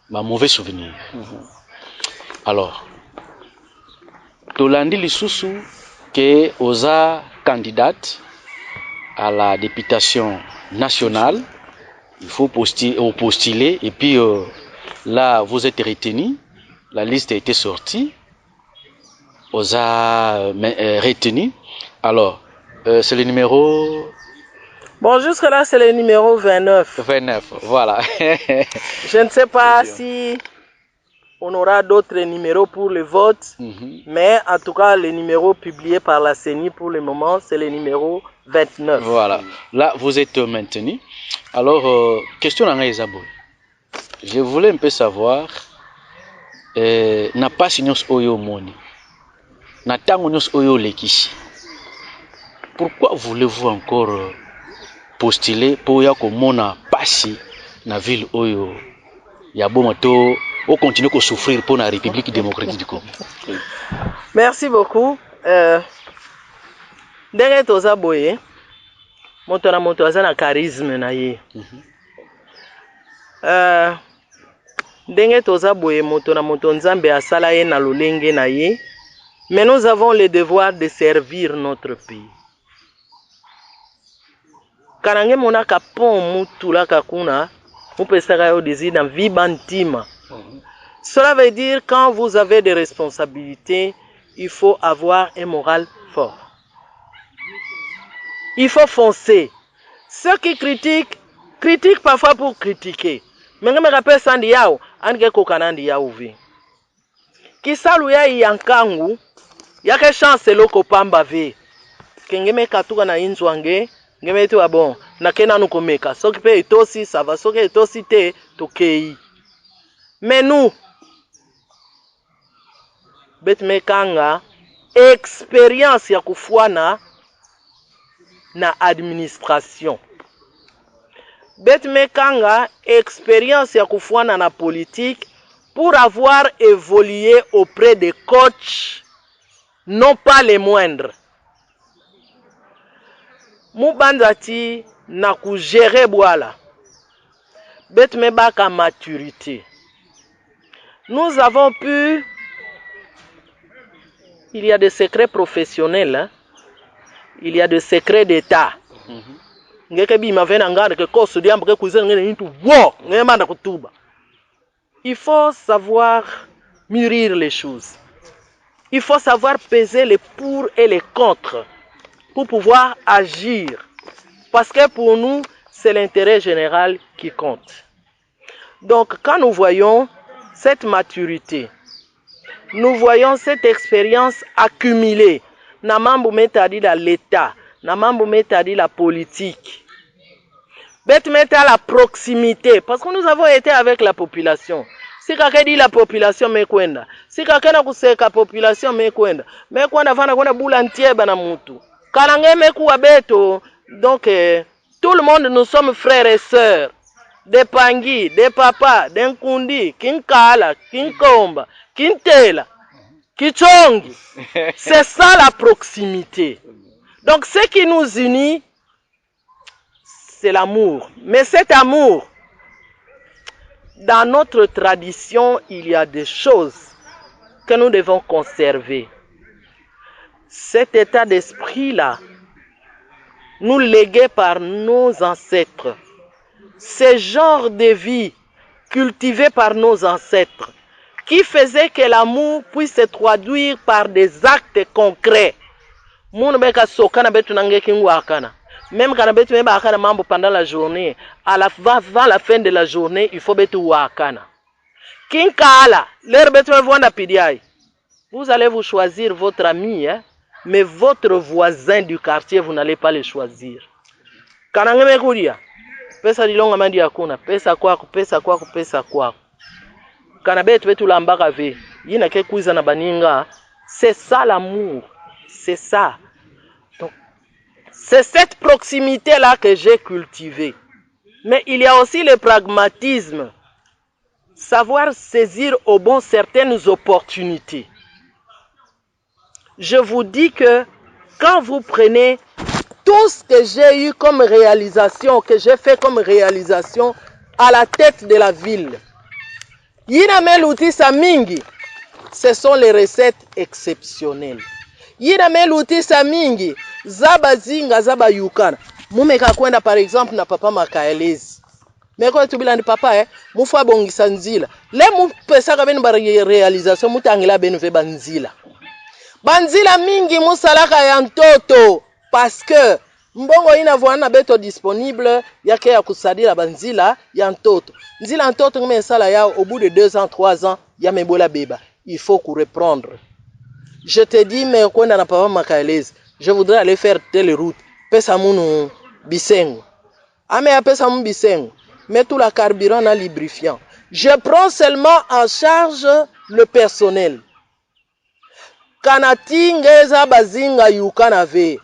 mauvais souvenir. Alors, tolandi lisusu que oza candidate à la députation nationale, il faut postuler et puis là vous êtes retenu, la liste a été sortie, oza retenu. Alors, c'est le numéro... Bon, jusque là c'est le numéro 29. 29, voilà. Je ne sais pas si on aura d'autres numéros pour le vote, mais en tout cas, le numéro publié par la CENI pour le moment, c'est le numéro 29. Voilà. Là, vous êtes maintenu. Alors, question à Ngaïzabo. Je voulais un peu savoir, n'a pas signé Oyo Moni, n'a pas Oyo Lekishi. Pourquoi voulez-vous encore postuler pour ya komona passi na ville Oyo ya Bomato? On continue à souffrir pour la République démocratique du Congo. Merci beaucoup. Ndenge toza boye, moto aza na charisme na ye. Ndenge toza boye, moto nzambe asala ye na lolenge na ye. Mais nous avons le devoir de servir notre pays. Karange monaka pon mutula kakuna, mupesaka yo désir dans vibantima. Cela veut dire quand vous avez des responsabilités, il faut avoir un moral fort. Il faut foncer. Ceux qui critiquent parfois pour critiquer. Mais je me rappelle Sandi Yao, Ange Kokanandi Yaouvi. Qui saluya yankangu, yake chance loko pamba ve. Kengeme katuka na inzwange, ngeme tu bon, na kena nukomeka. Soki pe itosi, ça va, soki itosi te, tokei. Mais nous, betmekanga, expérience ya kufuana na administration. Betmekanga, expérience ya kufuana na politique pour avoir évolué auprès des coachs, non pas les moindres. Mubandati na ku gérer boala. Betmebaka maturité. Nous avons pu, il y a des secrets professionnels, hein? Il y a des secrets d'État. Il faut savoir mûrir les choses. Il faut savoir peser les pour et les contre pour pouvoir agir. Parce que pour nous, c'est l'intérêt général qui compte. Donc, quand nous voyons cette maturité, nous voyons cette expérience accumulée, namambu metadi la l'État, namambu metadi la politique, bet meta la proximité, parce que nous avons été avec la population. Si quelqu'un dit la population mekwenda, si quelqu'un a kuseka population mekwenda vana kwenda bulantie bana mutu. Kalange mekuwa beto, donc tout le monde nous sommes frères et sœurs. Des Pangui, des papas, des Nkundi, Kinkala, Kinkomba, Kintela, Kichongi. C'est ça la proximité. Donc ce qui nous unit, c'est l'amour. Mais cet amour, dans notre tradition, il y a des choses que nous devons conserver. Cet état d'esprit-là, nous légué par nos ancêtres. Ce genre de vie cultivé par nos ancêtres, qui faisait que l'amour puisse se traduire par des actes concrets. Même quand on est à mambo pendant la journée, avant la fin de la journée, il faut être wakana. Kinkala, l'air betu vont pidiai. Vous allez vous choisir votre ami, hein, mais votre voisin du quartier, vous n'allez pas le choisir. Quand on est courir, pesa dilonga mandi akuna, pesa kwako, pesa kwako, pesa kwako. Kana betu betu lambaka ve, yina ke kuiza na baninga, c'est ça l'amour, c'est ça. Donc, c'est cette proximité-là que j'ai cultivée. Mais il y a aussi le pragmatisme, savoir saisir au bon certaines opportunités. Je vous dis que quand vous prenez tout ce que j'ai eu comme réalisation, que j'ai fait comme réalisation à la tête de la ville, Yinamel outil Samingi, ce sont les recettes exceptionnelles. Yinamel outil Samingi, Zaba Zinga, Zaba Yukana. Mumeka kwenda par exemple na papa makaelezi. Meko tubila ni papa mufa bongisa nzila. Le mupesa ka beni ba réalisation mutangila beni ve banzila. Banzila mingi musalaka ya ntoto parce que mbongo ina voana beto disponible yake ya kusadira banzila ya ntoto. Nzila ntoto ngeme sala ya au bout de 2 ans, 3 ans ya mebola beba. Il faut reprendre. Je te dis mais kwenda na papa makaelezi. Je voudrais aller faire telle route. Pesa munu bisengo. Ame ya pesa munu bisengo. Mets tout la carburant dans lubrifiant. Je prends seulement en charge le personnel. Kanati ngeza bazinga yukana ve.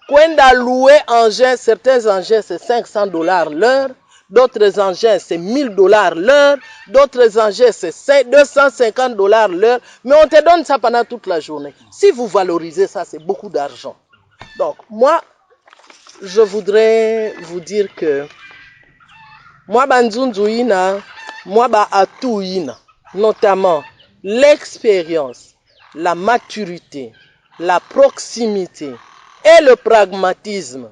Kwenda louer engins, certains engins c'est $500 l'heure, d'autres engins c'est $1000 l'heure, d'autres engins c'est $250 l'heure, mais on te donne ça pendant toute la journée. Si vous valorisez ça, c'est beaucoup d'argent. Donc moi, je voudrais vous dire que moi banzunzuina, moi ba atuina, notamment l'expérience, la maturité, la proximité et le pragmatisme.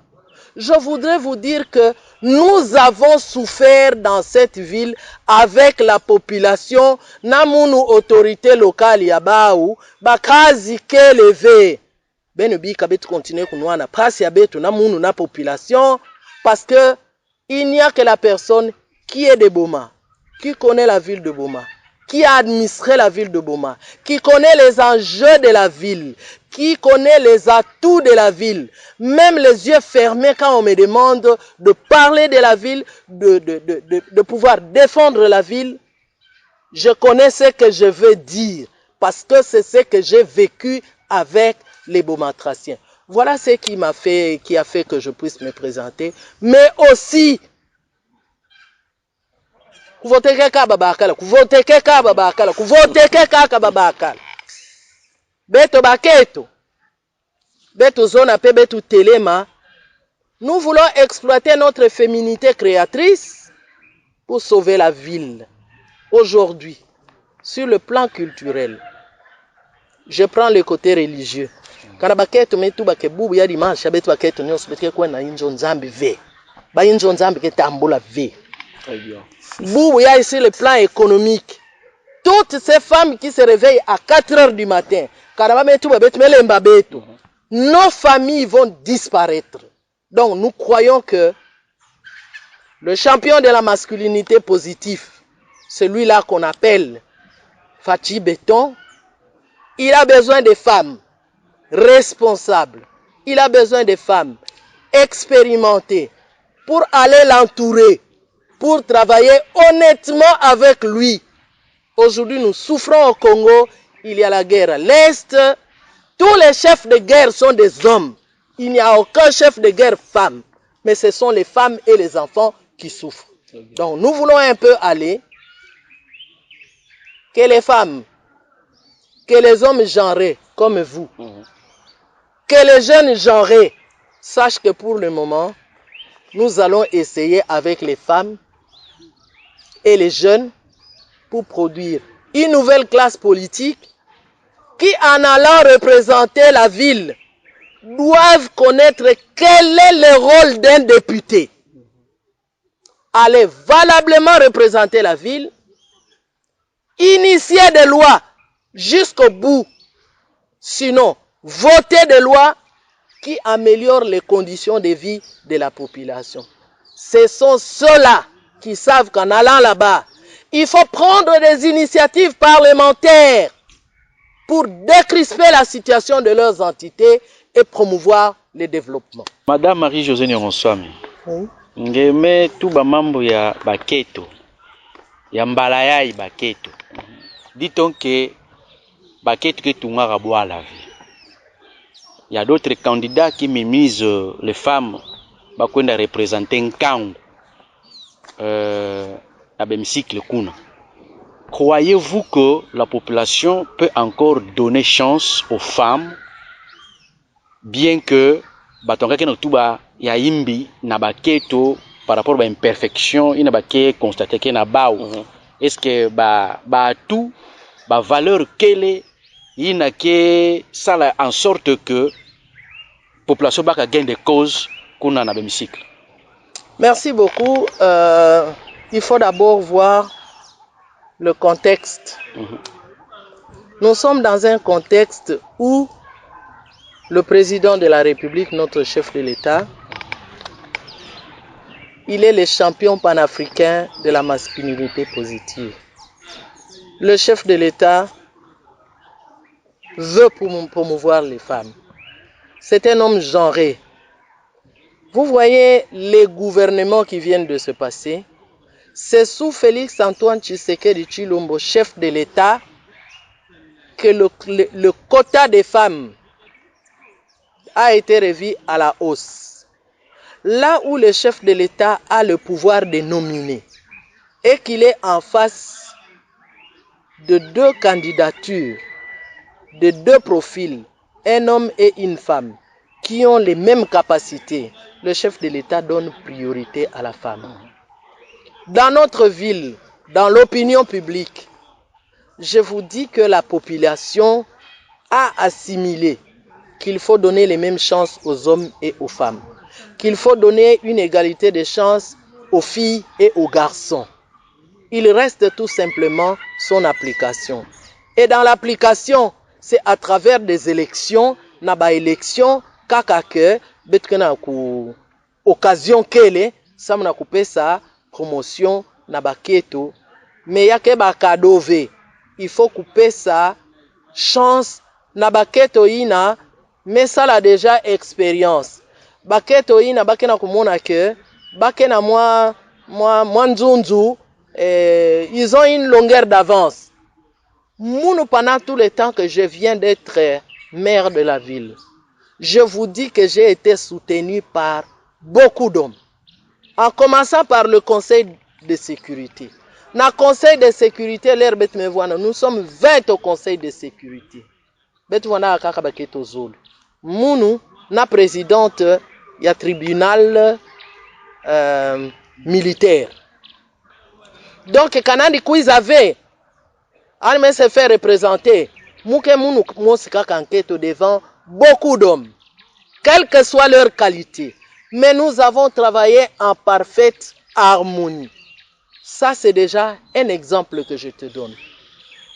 Je voudrais vous dire que nous avons souffert dans cette ville avec la population, namunu autorité locale yabaou, bakazi keleve. Benubi kabet continuer kunwa na pasi yabetu namunu na population, parce que il n'y a que la personne qui est de Boma, qui connaît la ville de Boma, qui a administré la ville de Boma, qui connaît les enjeux de la ville, qui connaît les atouts de la ville, même les yeux fermés quand on me demande de parler de la ville, de pouvoir défendre la ville, je connais ce que je veux dire, parce que c'est ce que j'ai vécu avec les Bomatraciens. Voilà ce qui a fait que je puisse me présenter, mais aussi kuvoteke babakala, kuvoteke babakala, kuvoteke babakala. Beto baketo, beto zona pe beto telema. Nous voulons exploiter notre féminité créatrice pour sauver la ville. Aujourd'hui, sur le plan culturel, je prends le côté religieux. Kana baketo metu bakebubu ya dimanche beto baketo nyos beteke kwa na injo nzambi ve. Ba injo nzambi ke tambola ve. Très bien. Boubou, il y a ici le plan économique. Toutes ces femmes qui se réveillent à 4 heures du matin, nos familles vont disparaître. Donc nous croyons que le champion de la masculinité positive, celui-là qu'on appelle Fatih Béton, il a besoin de femmes responsables. Il a besoin de femmes expérimentées pour aller l'entourer, pour travailler honnêtement avec lui. Aujourd'hui, nous souffrons au Congo, il y a la guerre à l'Est. Tous les chefs de guerre sont des hommes. Il n'y a aucun chef de guerre femme. Mais ce sont les femmes et les enfants qui souffrent. Donc nous voulons un peu aller, que les femmes, que les hommes genrés comme vous, que les jeunes genrés sachent que pour le moment, nous allons essayer avec les femmes et les jeunes pour produire une nouvelle classe politique qui, en allant représenter la ville, doivent connaître quel est le rôle d'un député. Aller valablement représenter la ville, initier des lois jusqu'au bout, sinon voter des lois qui améliorent les conditions de vie de la population. Ce sont ceux-là qui savent qu'en allant là-bas, il faut prendre des initiatives parlementaires pour décrisper la situation de leurs entités et promouvoir le développement. Madame Marie-Josée Nyongoswami, Oui. ngeme tu ba mambo ya baketo, ya mbalayai baketo. Dit-on que baketo ke tungara boire la vie. Il y a d'autres candidats qui minimisent les femmes bakwenda représenter Nkangu à l'hémicycle kuna. Croyez-vous que la population peut encore donner chance aux femmes, bien que batonga kena tuba ya imbi na baketo par rapport à imperfection ina baké constaté que na bao. Est-ce que ba tout ba valeur quelle ina que ça en sorte que population baka gain des causes kuna na l'hémicycle? Merci beaucoup. Il faut d'abord voir le contexte. Nous sommes dans un contexte où le président de la République, notre chef de l'État, il est le champion panafricain de la masculinité positive. Le chef de l'État veut promouvoir les femmes. C'est un homme genré. Vous voyez les gouvernements qui viennent de se passer. C'est sous Félix Antoine Tshisekedi Tshilombo, chef de l'État, que le quota des femmes a été revu à la hausse. Là où le chef de l'État a le pouvoir de nominer et qu'il est en face de deux candidatures, de deux profils, un homme et une femme, qui ont les mêmes capacités, le chef de l'État donne priorité à la femme. Dans notre ville, dans l'opinion publique, je vous dis que la population a assimilé qu'il faut donner les mêmes chances aux hommes et aux femmes, qu'il faut donner une égalité de chances aux filles et aux garçons. Il reste tout simplement son application. Et dans l'application, c'est à travers des élections, naba élection, kakake, betkena ku occasion kele, samna couper sa promotion naba keto, mais yake ba kadove, il faut couper sa chance naba keto ina, mais ça l'a déjà expérience. Baketo ina bakena kumona que bakena moi nzunzu, ils ont une longueur d'avance. Mounou, pendant tout le temps que je viens d'être maire de la ville, je vous dis que j'ai été soutenu par beaucoup d'hommes. En commençant par le conseil de sécurité. Dans le conseil de sécurité, nous sommes 20 au conseil de sécurité. Mounou, la présidente, il y a tribunal militaire. Donc, quand ils avaient Alme se fait représenter devant beaucoup d'hommes, quelle que soit leur qualité. Mais nous avons travaillé en parfaite harmonie. Ça, c'est déjà un exemple que je te donne.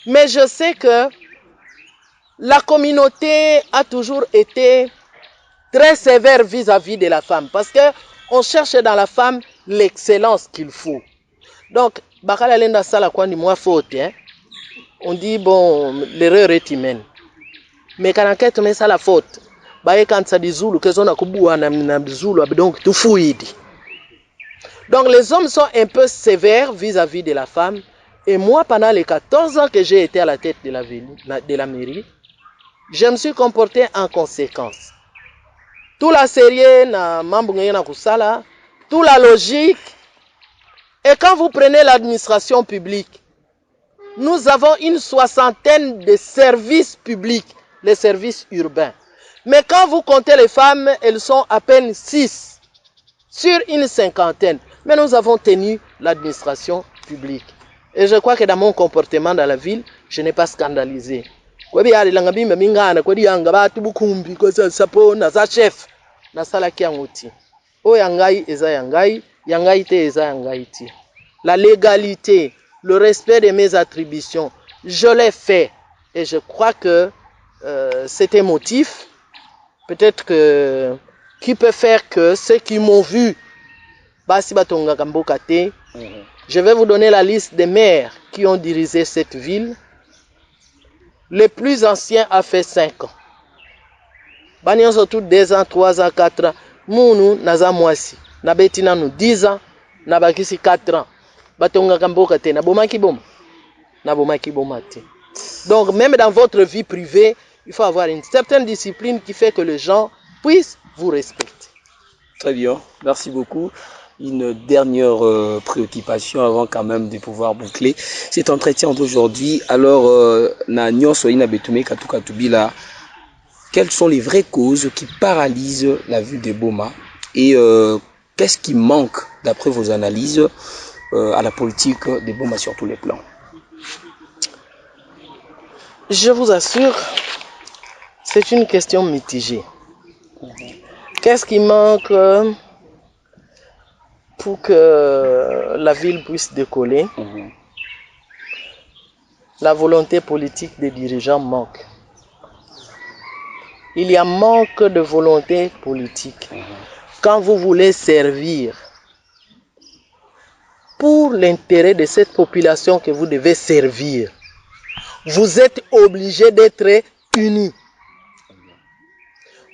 Mais je sais que la communauté a toujours été très sévère vis-à-vis de la femme. Parce qu'on cherche dans la femme l'excellence qu'il faut. Donc, Bakala Lenda Sala Kwandi moi faute, hein. On dit, bon, l'erreur est humaine. Mais quand on met ça la faute, quand ça dit Zulu, que on a kubu Zulu, donc tout fouidi. Donc les hommes sont un peu sévères vis-à-vis de la femme. Et moi, pendant les 14 ans que j'ai été à la tête de la mairie, je me suis comporté en conséquence. Tout la série, toute la logique. Et quand vous prenez l'administration publique, nous avons une soixantaine de services publics, les services urbains. Mais quand vous comptez les femmes, elles sont à peine 6 sur une cinquantaine. Mais nous avons tenu l'administration publique. Et je crois que dans mon comportement dans la ville, je n'ai pas scandalisé. La légalité, le respect de mes attributions, je l'ai fait. Et je crois que c'était motif peut-être que qui peut faire que ceux qui m'ont vu, Basi Batonga Kambokate, je vais vous donner la liste des maires qui ont dirigé cette ville. Le plus ancien a fait 5 ans. Banyan surtout 2 ans, 3 ans, 4 ans. Mounou, naza mwasi. Nabetina nous 10 ans, nabakisi 4 ans. Batonga Kambokate, nabomaki boma. Nabomaki bomati. Donc, même dans votre vie privée, il faut avoir une certaine discipline qui fait que les gens puissent vous respecter. Très bien, merci beaucoup. Une dernière préoccupation avant quand même de pouvoir boucler cet entretien d'aujourd'hui. Alors, quelles sont les vraies causes qui paralysent la ville de Boma et qu'est-ce qui manque d'après vos analyses à la politique de Boma sur tous les plans? Je vous assure, c'est une question mitigée. Qu'est-ce qui manque pour que la ville puisse décoller? La volonté politique des dirigeants manque. Il y a manque de volonté politique. Quand vous voulez servir pour l'intérêt de cette population que vous devez servir, vous êtes obligé d'être unis.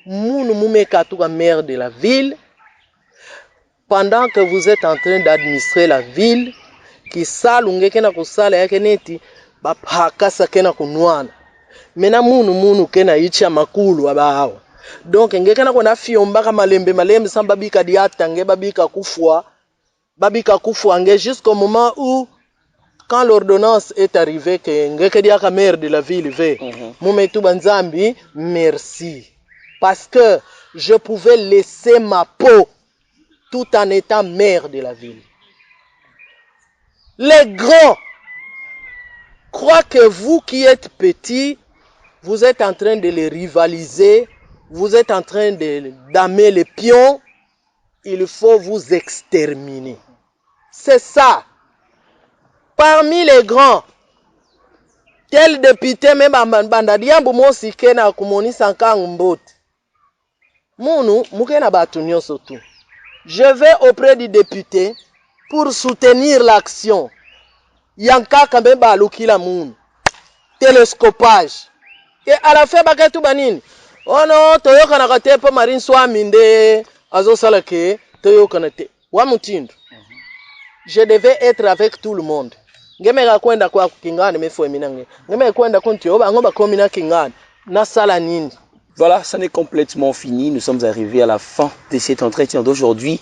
Mounoumoumékatou, maire de la ville, pendant que vous êtes en train d'administrer la ville, qui salunge kena kusala yake neti, bapakasa kena kunwana. Mena mounou kena ichi makulu abao. Donc ngekena kona fiomba malembe samba bika diata nge babika kufwa nge jusqu'au moment où quand l'ordonnance est arrivée que ngekediaka maire de la ville ve moumetou banzambi merci parce que je pouvais laisser ma peau tout en étant maire de la ville. Les grands croient que vous qui êtes petits, vous êtes en train de les rivaliser, vous êtes en train d'amer les pions, il faut vous exterminer. C'est ça. Parmi les grands, tel député, même bandadiambu mosike na kumoni sanka mbot. Mounou, moukena batunyo sotou. Je vais auprès du député pour soutenir l'action. Yanka kambe alukila moun. Télescopage. Et à la fin, baketou banini. Oh non, toyo kanakate pa marine soit minde. Azo salake, toyo kanate. Wamutindu. Je devais être avec tout le monde. Ngemera kwenda kwa kingane mefo eminange. Ngemera kwenda kontio ba ngoba komina kingane. Na sala nini. Voilà, ça n'est complètement fini. Nous sommes arrivés à la fin de cet entretien d'aujourd'hui.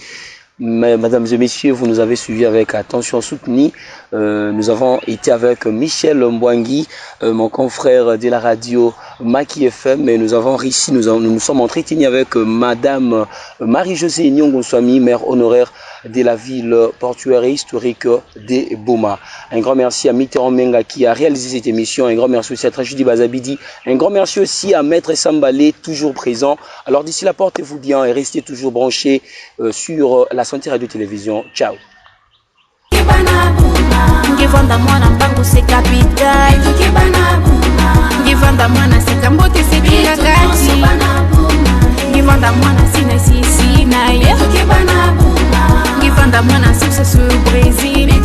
Mesdames et messieurs, vous nous avez suivis avec attention soutenue. Nous avons été avec Michel Mbwangi, mon confrère de la radio Maki FM, et nous avons réussi, nous sommes entretenus avec Madame Marie-Josée Nyongonswami, maire honoraire de la ville portuaire et historique de Boma. Un grand merci à Mitterrand Menga qui a réalisé cette émission. Un grand merci aussi à Trajudi Bazabidi. Un grand merci aussi à Maître Sambalé, toujours présent. Alors d'ici là, portez-vous bien et restez toujours branchés sur la Santé Radio Télévision. Ciao. Ngivanda mwana mpangu se capital. Ngivanda mwana se kambote se kikakati. Ngivanda mwana sina sisi na ye. Ngivanda mwana se Brésil.